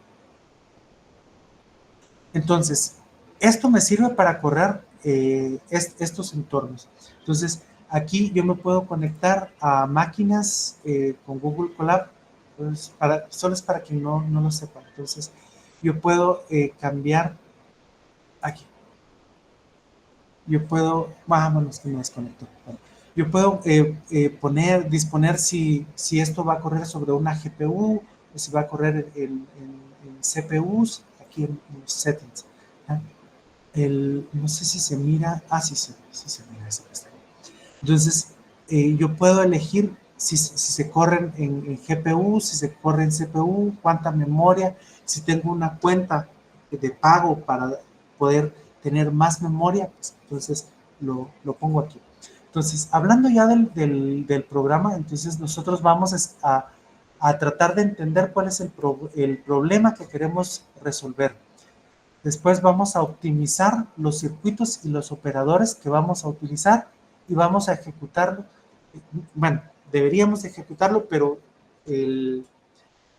Entonces, esto me sirve para correr estos entornos. Entonces, aquí yo me puedo conectar a máquinas con Google Colab, pues solo es para quien no lo sepa. Entonces, yo puedo cambiar aquí. Yo puedo, vámonos que me desconecto. Bueno, yo puedo disponer si esto va a correr sobre una GPU o si va a correr en CPUs, aquí en los settings. No sé si se mira, sí se mira esa pestaña. Entonces, yo puedo elegir si se corren en GPU, si se corre en CPU, cuánta memoria, si tengo una cuenta de pago para poder tener más memoria, pues entonces lo pongo aquí. Entonces, hablando ya del programa, entonces nosotros vamos a tratar de entender cuál es el problema que queremos resolver. Después vamos a optimizar los circuitos y los operadores que vamos a utilizar y vamos a ejecutarlo. Bueno, deberíamos ejecutarlo, pero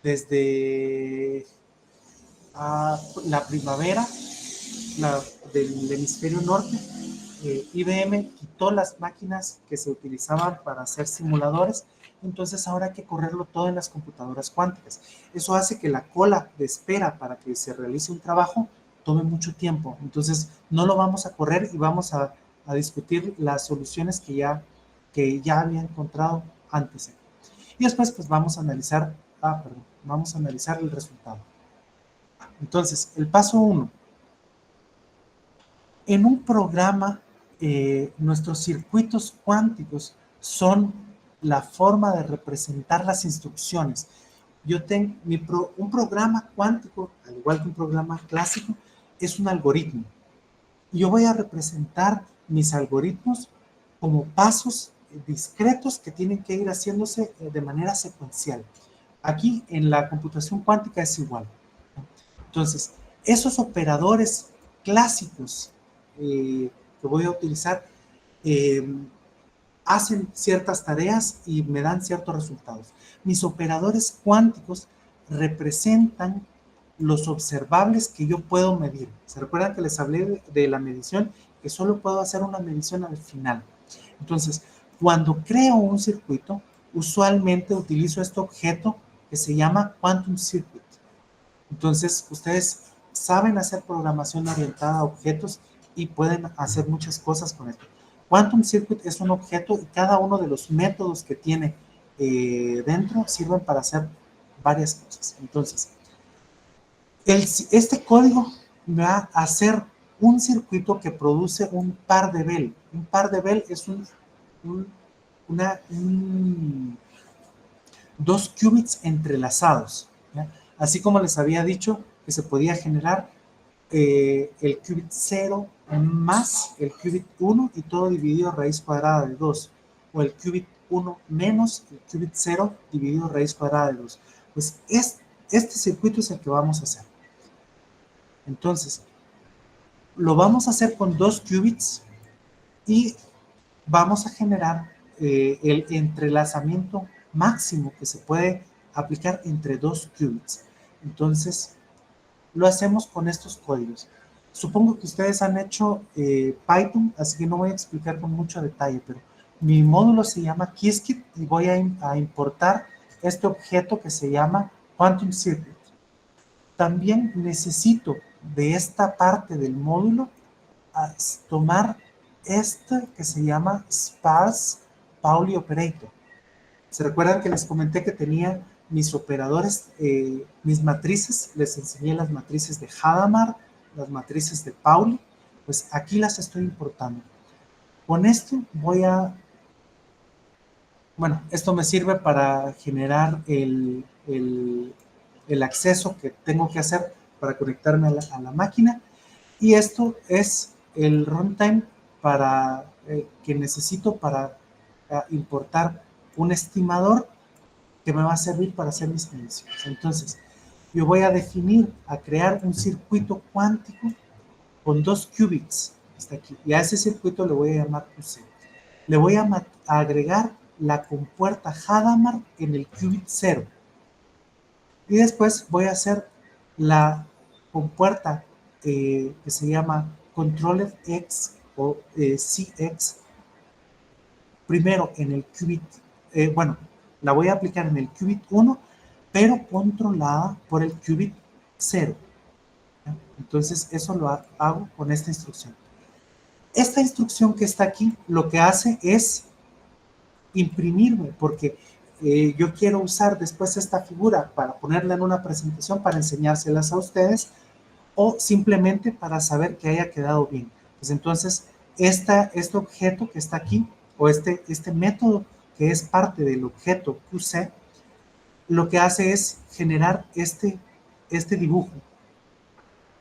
desde la primavera del hemisferio norte, IBM quitó las máquinas que se utilizaban para hacer simuladores, entonces ahora hay que correrlo todo en las computadoras cuánticas. Eso hace que la cola de espera para que se realice un trabajo tome mucho tiempo, entonces no lo vamos a correr y vamos a discutir las soluciones que ya había encontrado antes. Y después pues vamos a analizar, vamos a analizar el resultado. Entonces, el paso 1. En un programa, nuestros circuitos cuánticos son la forma de representar las instrucciones. Yo tengo un programa cuántico, al igual que un programa clásico, es un algoritmo. Yo voy a representar mis algoritmos como pasos discretos que tienen que ir haciéndose de manera secuencial. Aquí en la computación cuántica es igual. Entonces, esos operadores clásicos que voy a utilizar eh, hacen ciertas tareas y me dan ciertos resultados. Mis operadores cuánticos representan los observables que yo puedo medir. ¿Se recuerdan que les hablé de la medición? Que solo puedo hacer una medición al final. Entonces, cuando creo un circuito, usualmente utilizo este objeto que se llama Quantum Circuit. Entonces, ustedes saben hacer programación orientada a objetos y pueden hacer muchas cosas con esto. Quantum Circuit es un objeto y cada uno de los métodos que tiene dentro sirven para hacer varias cosas. Entonces, este código va a hacer un circuito que produce un par de Bell. Un par de Bell es dos qubits entrelazados, ¿ya? Así como les había dicho que se podía generar el qubit 0 más el qubit 1 y todo dividido raíz cuadrada de 2, o el qubit 1 menos el qubit 0 dividido raíz cuadrada de 2. Pues este circuito es el que vamos a hacer. Entonces, lo vamos a hacer con 2 qubits y vamos a generar el entrelazamiento máximo que se puede aplicar entre 2 qubits. Entonces, lo hacemos con estos códigos. Supongo que ustedes han hecho Python, así que no voy a explicar con mucho detalle, pero mi módulo se llama Qiskit y voy a importar este objeto que se llama Quantum Circuit. También necesito de esta parte del módulo tomar este que se llama Sparse Pauli Operator. ¿Se recuerdan que les comenté que tenía mis operadores, mis matrices? Les enseñé las matrices de Hadamard, las matrices de Pauli. Pues aquí las estoy importando. Con esto bueno, esto me sirve para generar el acceso que tengo que hacer para conectarme a la máquina. Y esto es el runtime que necesito para importar un estimador que me va a servir para hacer mis mediciones. Entonces, yo voy a crear un circuito cuántico con 2 qubits. Hasta aquí. Y a ese circuito le voy a llamar QC. Le voy a agregar la compuerta Hadamard en el qubit 0. Y después voy a hacer la compuerta que se llama Controlled X o CX primero en el qubit, bueno, la voy a aplicar en el qubit 1, pero controlada por el qubit 0. ¿Ya? Entonces, eso lo hago con esta instrucción. Esta instrucción que está aquí, lo que hace es imprimirme, porque yo quiero usar después esta figura para ponerla en una presentación, para enseñárselas a ustedes, o simplemente para saber que haya quedado bien. Pues entonces, este objeto que está aquí, o este método que es parte del objeto QC, lo que hace es generar este dibujo.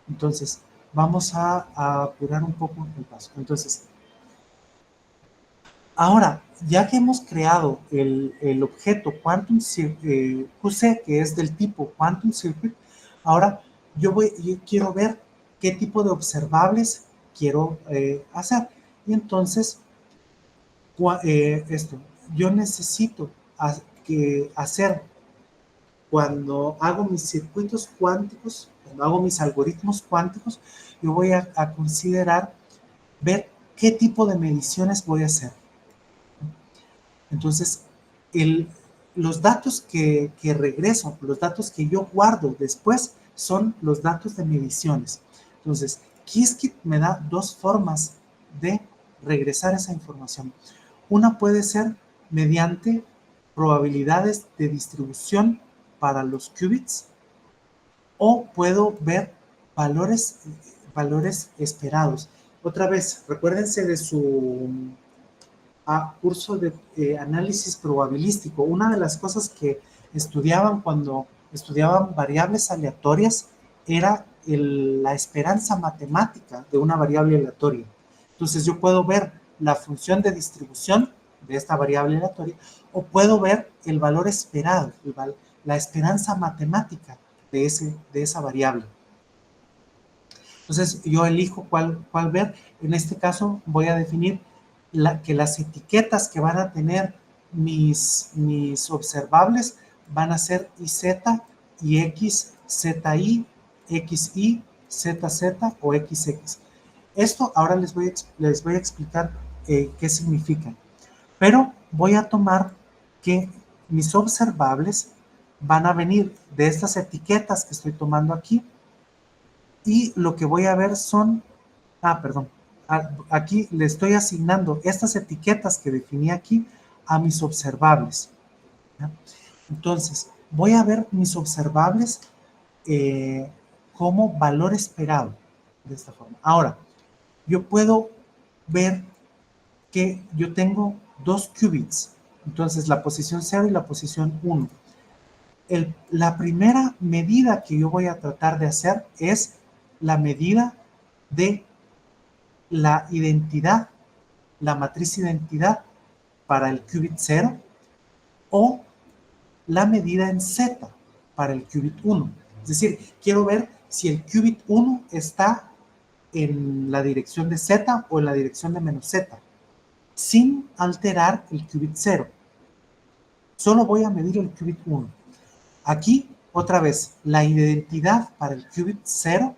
Entonces, vamos a apurar un poco el paso. Entonces, ahora, ya que hemos creado el objeto Quantum QC, que es del tipo Quantum Circuit, ahora yo quiero ver qué tipo de observables quiero hacer. Y entonces, yo necesito hacer, cuando hago mis circuitos cuánticos, cuando hago mis algoritmos cuánticos, yo voy a considerar ver qué tipo de mediciones voy a hacer. Entonces, los datos que regreso, los datos que yo guardo después, son los datos de mediciones. Entonces, Qiskit me da dos formas de regresar esa información. Una puede ser mediante probabilidades de distribución para los qubits, o puedo ver valores esperados. Otra vez, recuérdense de su curso de análisis probabilístico. Una de las cosas que estudiaban cuando estudiaban variables aleatorias era la esperanza matemática de una variable aleatoria. Entonces yo puedo ver la función de distribución de esta variable aleatoria o puedo ver el valor esperado, la esperanza matemática de esa variable. Entonces yo elijo cuál ver. En este caso voy a definir que las etiquetas que van a tener mis observables van a ser IZ, IX, ZI, XI, ZZ o XX. Esto ahora les voy a explicar qué significa. Pero voy a tomar que mis observables van a venir de estas etiquetas que estoy tomando aquí y lo que voy a ver son, perdón, aquí le estoy asignando estas etiquetas que definí aquí a mis observables. ¿Ya? Entonces, voy a ver mis observables como valor esperado, de esta forma. Ahora, yo puedo ver que yo tengo dos qubits, entonces la posición 0 y la posición 1. La primera medida que yo voy a tratar de hacer es la medida de la identidad, la matriz identidad para el qubit 0 o la medida en Z para el qubit 1. Es decir, quiero ver si el qubit 1 está en la dirección de Z o en la dirección de menos Z, sin alterar el qubit 0. Solo voy a medir el qubit 1. Aquí, otra vez, la identidad para el qubit 0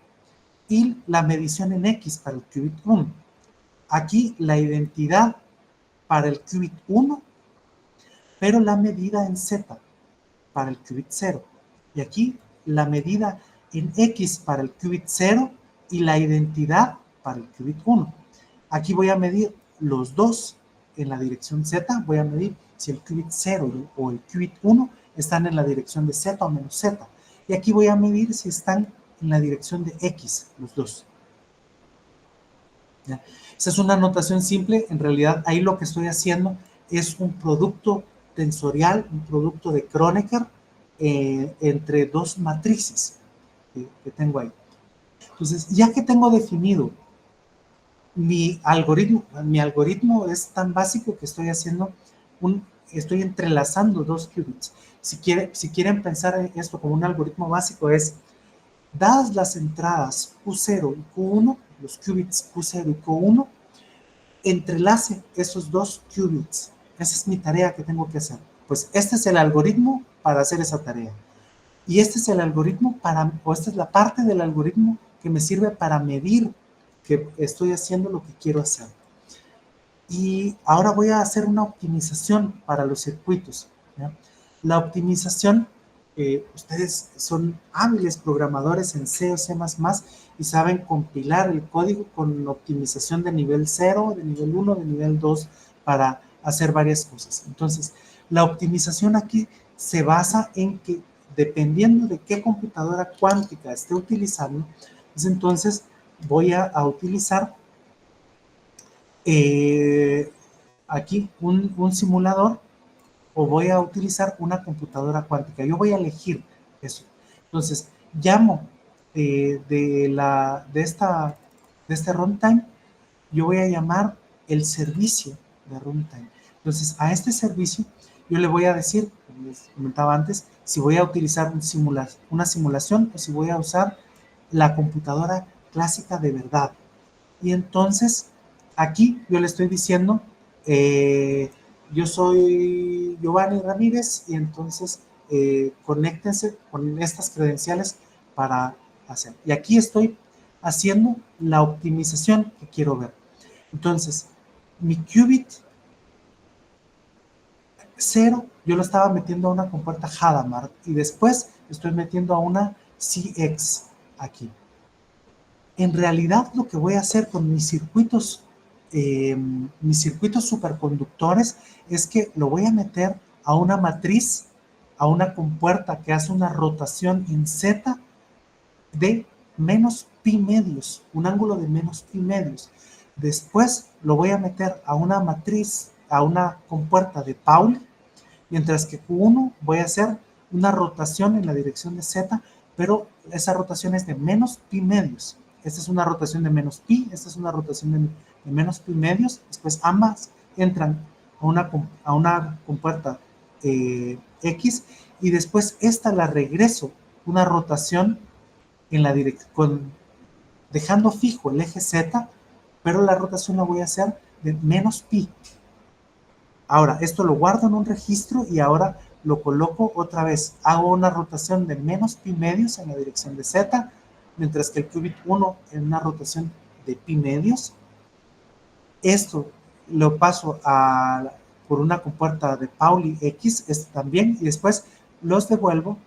y la medición en X para el qubit 1. Aquí la identidad para el qubit 1, pero la medida en Z para el qubit 0. Y aquí la medida en X para el qubit 0 y la identidad para el qubit 1. Aquí voy a medir los dos en la dirección Z, voy a medir si el qubit 0 o el qubit 1 están en la dirección de Z o menos Z. Y aquí voy a medir si están en la dirección de X, los dos. ¿Ya? Esa es una notación simple. En realidad, ahí lo que estoy haciendo es un producto tensorial, un producto de Kronecker entre dos matrices que tengo ahí. Entonces, ya que tengo definido mi algoritmo es tan básico que estoy haciendo estoy entrelazando dos qubits. Si quieren pensar en esto como un algoritmo básico, es dadas las entradas Q0 y Q1, los qubits Q0 y Q1, entrelace esos dos qubits. Esa es mi tarea que tengo que hacer. Pues este es el algoritmo para hacer esa tarea. Y este es el algoritmo esta es la parte del algoritmo que me sirve para medir que estoy haciendo lo que quiero hacer. Y ahora voy a hacer una optimización para los circuitos. ¿Ya? La optimización, ustedes son hábiles programadores en C o C++ y saben compilar el código con optimización de nivel 0, de nivel 1, de nivel 2 para hacer varias cosas. Entonces, la optimización aquí se basa en que dependiendo de qué computadora cuántica esté utilizando, pues entonces voy a utilizar aquí un simulador o voy a utilizar una computadora cuántica. Yo voy a elegir eso. Entonces, llamo de este runtime, yo voy a llamar el servicio de runtime. Entonces, a este servicio yo le voy a decir, como les comentaba antes, si voy a utilizar una simulación o si voy a usar la computadora clásica de verdad. Y entonces, aquí yo le estoy diciendo, yo soy Giovanni Ramírez y entonces conéctense con estas credenciales para hacer. Y aquí estoy haciendo la optimización que quiero ver. Entonces, mi qubit 0 yo lo estaba metiendo a una compuerta Hadamard y después estoy metiendo a una CX aquí. En realidad lo que voy a hacer con mis circuitos superconductores es que lo voy a meter a una matriz, a una compuerta que hace una rotación en Z de menos pi medios, un ángulo de menos pi medios. Después lo voy a meter a una matriz, a una compuerta de Pauli, mientras que Q1 voy a hacer una rotación en la dirección de Z pero esa rotación es de menos pi medios. Esta es una rotación de menos pi, esta es una rotación de menos pi medios. Después ambas entran a una compuerta X, y después esta la regreso una rotación en la dirección, dejando fijo el eje Z, pero la rotación la voy a hacer de menos pi. Ahora, esto lo guardo en un registro y ahora lo coloco otra vez. Hago una rotación de menos pi medios en la dirección de Z, mientras que el qubit 1 en una rotación de pi medios. Esto lo paso por una compuerta de Pauli X, este también, y después los devuelvo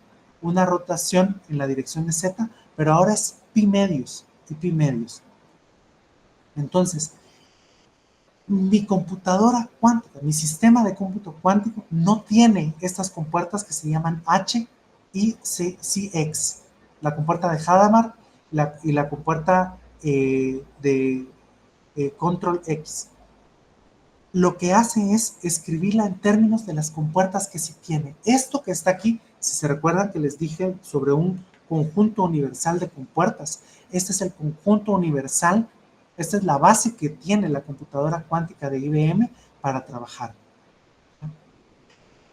una rotación en la dirección de Z, pero ahora es pi medios y pi medios. Entonces, mi computadora cuántica, mi sistema de cómputo cuántico no tiene estas compuertas que se llaman H y CX, la compuerta de Hadamard y la compuerta de Control X. Lo que hace es escribirla en términos de las compuertas que sí tiene. Esto que está aquí, si se recuerdan que les dije sobre un conjunto universal de compuertas, este es el conjunto universal. Esta es la base que tiene la computadora cuántica de IBM para trabajar.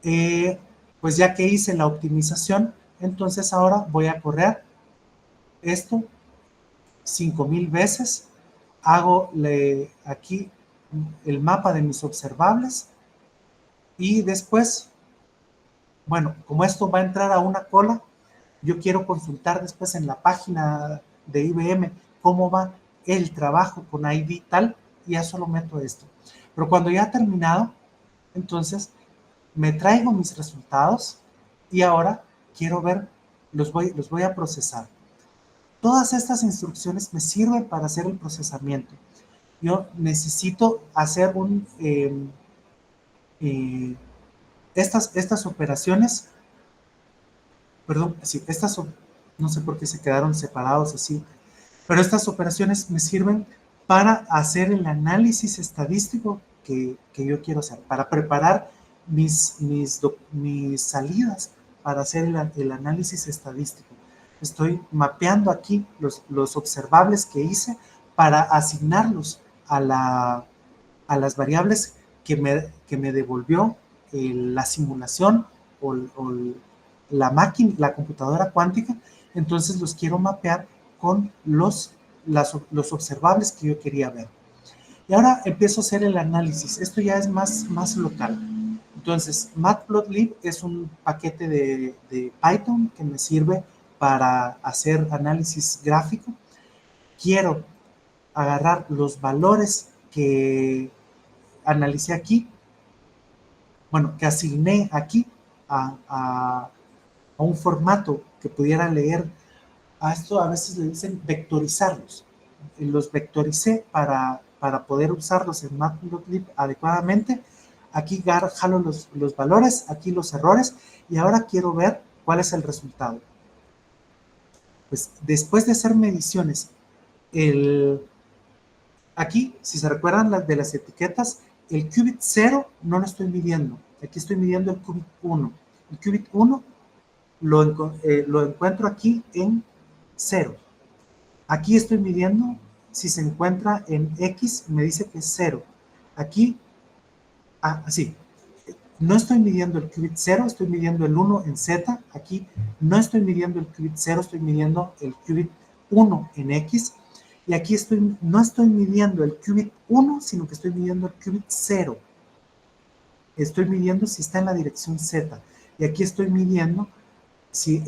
Pues ya que hice la optimización, entonces ahora voy a correr esto 5000 veces. Hago aquí el mapa de mis observables y después, bueno, como esto va a entrar a una cola, yo quiero consultar después en la página de IBM cómo va el trabajo con ID tal, y ya solo meto esto. Pero cuando ya ha terminado, entonces me traigo mis resultados y ahora quiero ver, los voy a procesar. Todas estas instrucciones me sirven para hacer el procesamiento. Yo necesito hacer estas operaciones, perdón, sí, no sé por qué se quedaron separados así, pero estas operaciones me sirven para hacer el análisis estadístico que yo quiero hacer, para preparar mis salidas para hacer el análisis estadístico. Estoy mapeando aquí los observables que hice para asignarlos a las variables que me devolvió la simulación o la máquina, la computadora cuántica. Entonces los quiero mapear con los observables que yo quería ver. Y ahora empiezo a hacer el análisis. Esto ya es más local. Entonces, Matplotlib es un paquete de Python que me sirve para hacer análisis gráfico. Quiero agarrar los valores que analicé aquí, bueno, que asigné aquí a un formato que pudiera leer. A esto a veces le dicen vectorizarlos. Los vectoricé para poder usarlos en Matplotlib adecuadamente. Aquí jalo los valores, aquí los errores, y ahora quiero ver cuál es el resultado. Pues después de hacer mediciones, aquí, si se recuerdan de las etiquetas, el qubit 0 no lo estoy midiendo. Aquí estoy midiendo el qubit 1. El qubit 1 lo encuentro aquí en 0. Aquí estoy midiendo, si se encuentra en X, me dice que es 0. Aquí, así, no estoy midiendo el qubit 0, estoy midiendo el 1 en Z. Aquí no estoy midiendo el qubit 0, estoy midiendo el qubit 1 en X. Y aquí no estoy midiendo el qubit 1, sino que estoy midiendo el qubit 0. Estoy midiendo si está en la dirección Z. Y aquí estoy midiendo si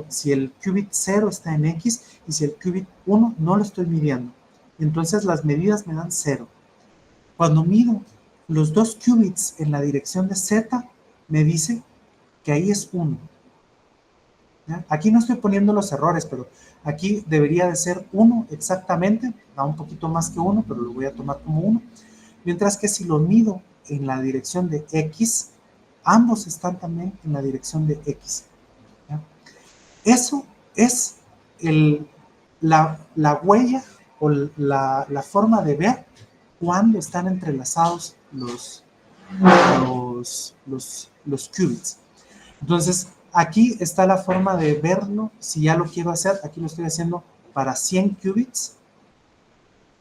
si el qubit 0 está en X y si el qubit 1 no lo estoy midiendo. Entonces las medidas me dan 0. Cuando mido los dos qubits en la dirección de Z, me dice que ahí es 1. ¿Ya? Aquí no estoy poniendo los errores, pero aquí debería de ser 1 exactamente, da un poquito más que 1, pero lo voy a tomar como 1. Mientras que si lo mido en la dirección de X, ambos están también en la dirección de X. ¿Ya? Eso es la huella o la forma de ver cuando están entrelazados los qubits. Entonces, Aquí está la forma de verlo. Si ya lo quiero hacer, aquí lo estoy haciendo para 100 qubits.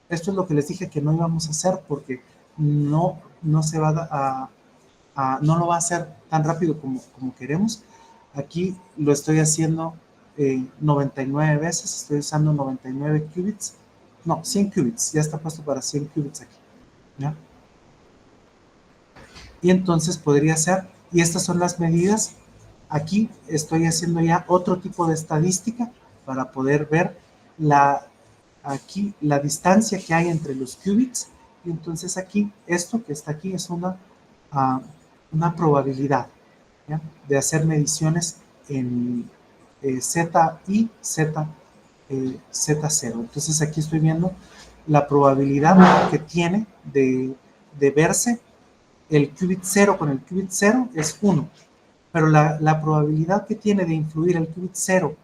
Esto es lo que les dije que no íbamos a hacer porque no se va no lo va a hacer tan rápido como queremos. Aquí lo estoy haciendo 99 veces, estoy usando 99 qubits, no, 100 qubits, ya está puesto para 100 qubits aquí, ¿ya? Y entonces podría ser, y estas son las medidas, aquí estoy haciendo ya otro tipo de estadística para poder ver aquí la distancia que hay entre los qubits, y entonces aquí, esto que está aquí es una probabilidad, ¿ya? De hacer mediciones en Z y Z0. Entonces aquí estoy viendo la probabilidad que tiene de verse el qubit 0 con el qubit 0 es 1, pero la probabilidad que tiene de influir el qubit 0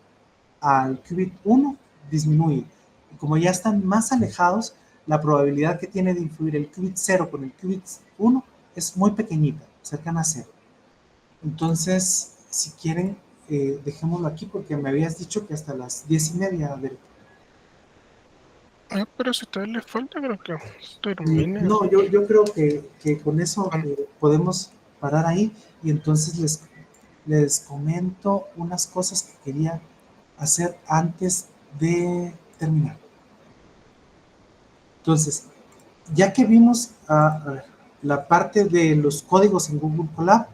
al qubit 1 disminuye. Y como ya están más alejados, la probabilidad que tiene de influir el qubit 0 con el qubit 1 es muy pequeñita, cercana a 0. Entonces, si quieren, dejémoslo aquí porque me habías dicho que hasta las 10:30 del... Pero si todavía le falta, creo que termine. No, yo creo que con eso Ah, podemos parar ahí y entonces les comento unas cosas que quería hacer antes de terminar. Entonces, ya que vimos a ver, la parte de los códigos en Google Colab,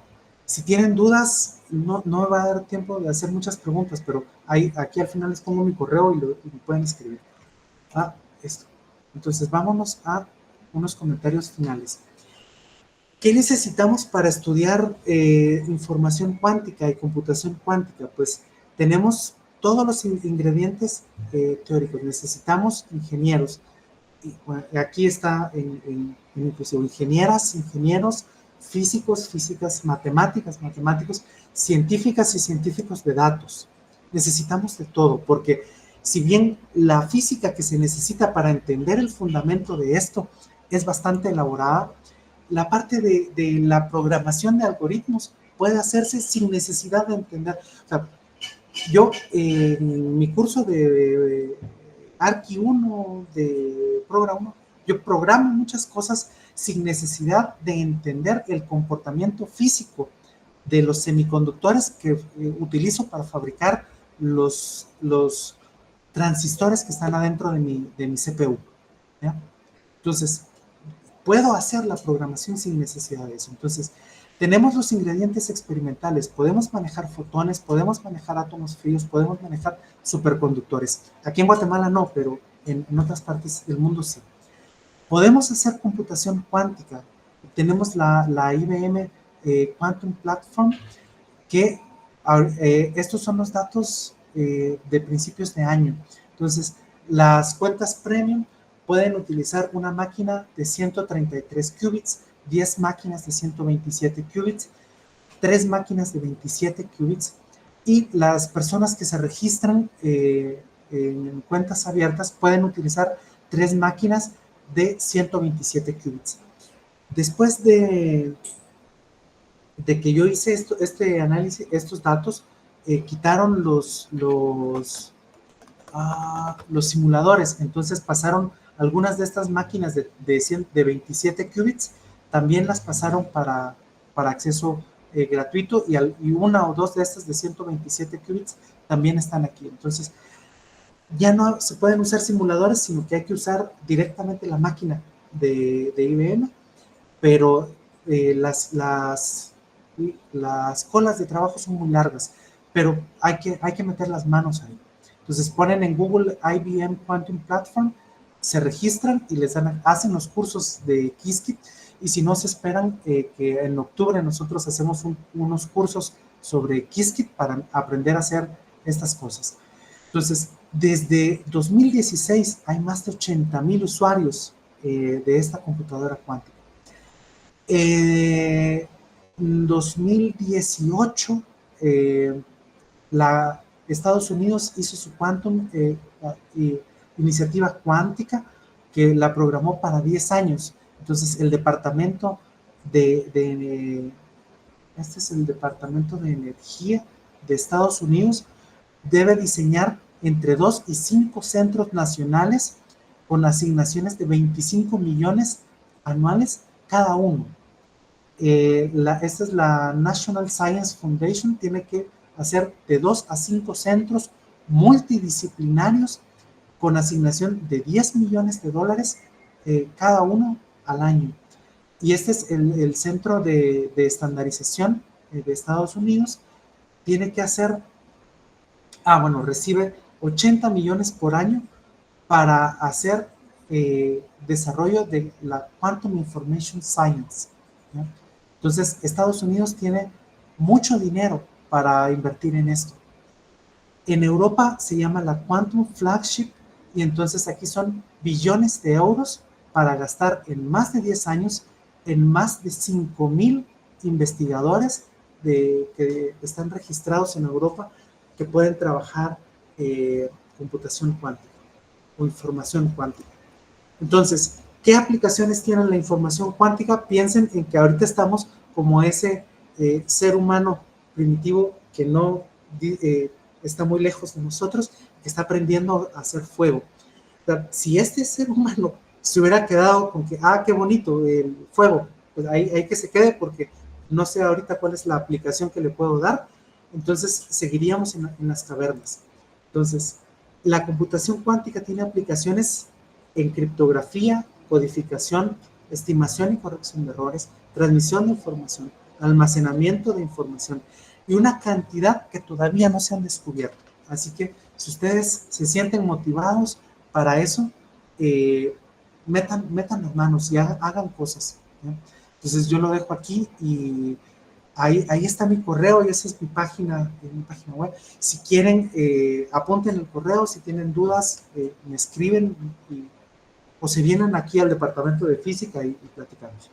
si tienen dudas, no me va a dar tiempo de hacer muchas preguntas, pero aquí al final les pongo mi correo y me pueden escribir. Esto. Entonces, vámonos a unos comentarios finales. ¿Qué necesitamos para estudiar información cuántica y computación cuántica? Pues tenemos todos los ingredientes teóricos. Necesitamos ingenieros. Y, bueno, aquí está inclusive ingenieras, ingenieros, físicos, físicas, matemáticos, científicas y científicos de datos. Necesitamos de todo, porque si bien la física que se necesita para entender el fundamento de esto es bastante elaborada, la parte de la programación de algoritmos puede hacerse sin necesidad de entender. O sea, yo en mi curso de Arqui 1, de Program 1, yo programo muchas cosas sin necesidad de entender el comportamiento físico de los semiconductores que utilizo para fabricar los transistores que están adentro de mi CPU, ¿ya? Entonces, puedo hacer la programación sin necesidad de eso. Entonces, tenemos los ingredientes experimentales, podemos manejar fotones, podemos manejar átomos fríos, podemos manejar superconductores. Aquí en Guatemala no, pero en otras partes del mundo sí. Podemos hacer computación cuántica. Tenemos la IBM Quantum Platform, que estos son los datos de principios de año. Entonces, las cuentas premium pueden utilizar una máquina de 133 qubits, 10 máquinas de 127 qubits, 3 máquinas de 27 qubits, y las personas que se registran en cuentas abiertas pueden utilizar 3 máquinas de 127 qubits. Después de que yo hice este análisis, estos datos, quitaron los simuladores, entonces pasaron algunas de estas máquinas de 27 qubits, también las pasaron para acceso gratuito, y una o dos de estas de 127 qubits también están aquí. Entonces, ya no se pueden usar simuladores, sino que hay que usar directamente la máquina de IBM, pero las colas de trabajo son muy largas, pero hay que meter las manos ahí. Entonces ponen en Google IBM Quantum Platform, se registran y hacen los cursos de Qiskit, y si no, se esperan que en octubre nosotros hacemos unos cursos sobre Qiskit para aprender a hacer estas cosas. Entonces, desde 2016 hay más de 80,000 usuarios de esta computadora cuántica. En 2018, Estados Unidos hizo su Quantum iniciativa cuántica, que la programó para 10 años. Entonces, el departamento este es el departamento de energía de Estados Unidos debe diseñar entre 2 y 5 centros nacionales con asignaciones de 25 millones anuales cada uno. Esta es la National Science Foundation, tiene que hacer de 2 a 5 centros multidisciplinarios con asignación de 10 millones de dólares cada uno al año. Y este es el centro de estandarización de Estados Unidos. Tiene que hacer, recibe 80 millones por año para hacer desarrollo de la Quantum Information Science, ¿no? Entonces, Estados Unidos tiene mucho dinero para invertir en esto. En Europa se llama la Quantum Flagship y entonces aquí son billones de euros para gastar en más de 10 años en más de 5,000 investigadores que están registrados en Europa que pueden trabajar computación cuántica o información cuántica. Entonces, ¿qué aplicaciones tiene la información cuántica? Piensen en que ahorita estamos como ese ser humano primitivo que no está muy lejos de nosotros, que está aprendiendo a hacer fuego. O sea, si este ser humano se hubiera quedado con que, qué bonito el fuego, pues ahí que se quede porque no sé ahorita cuál es la aplicación que le puedo dar, entonces seguiríamos en las cavernas. Entonces, la computación cuántica tiene aplicaciones en criptografía, codificación, estimación y corrección de errores, transmisión de información, almacenamiento de información y una cantidad que todavía no se han descubierto. Así que si ustedes se sienten motivados para eso, metan las manos y hagan cosas, ¿no? Entonces yo lo dejo aquí y ahí está mi correo y esa es mi página web. Si quieren, apunten el correo, si tienen dudas, me escriben o se vienen aquí al departamento de física y platicamos.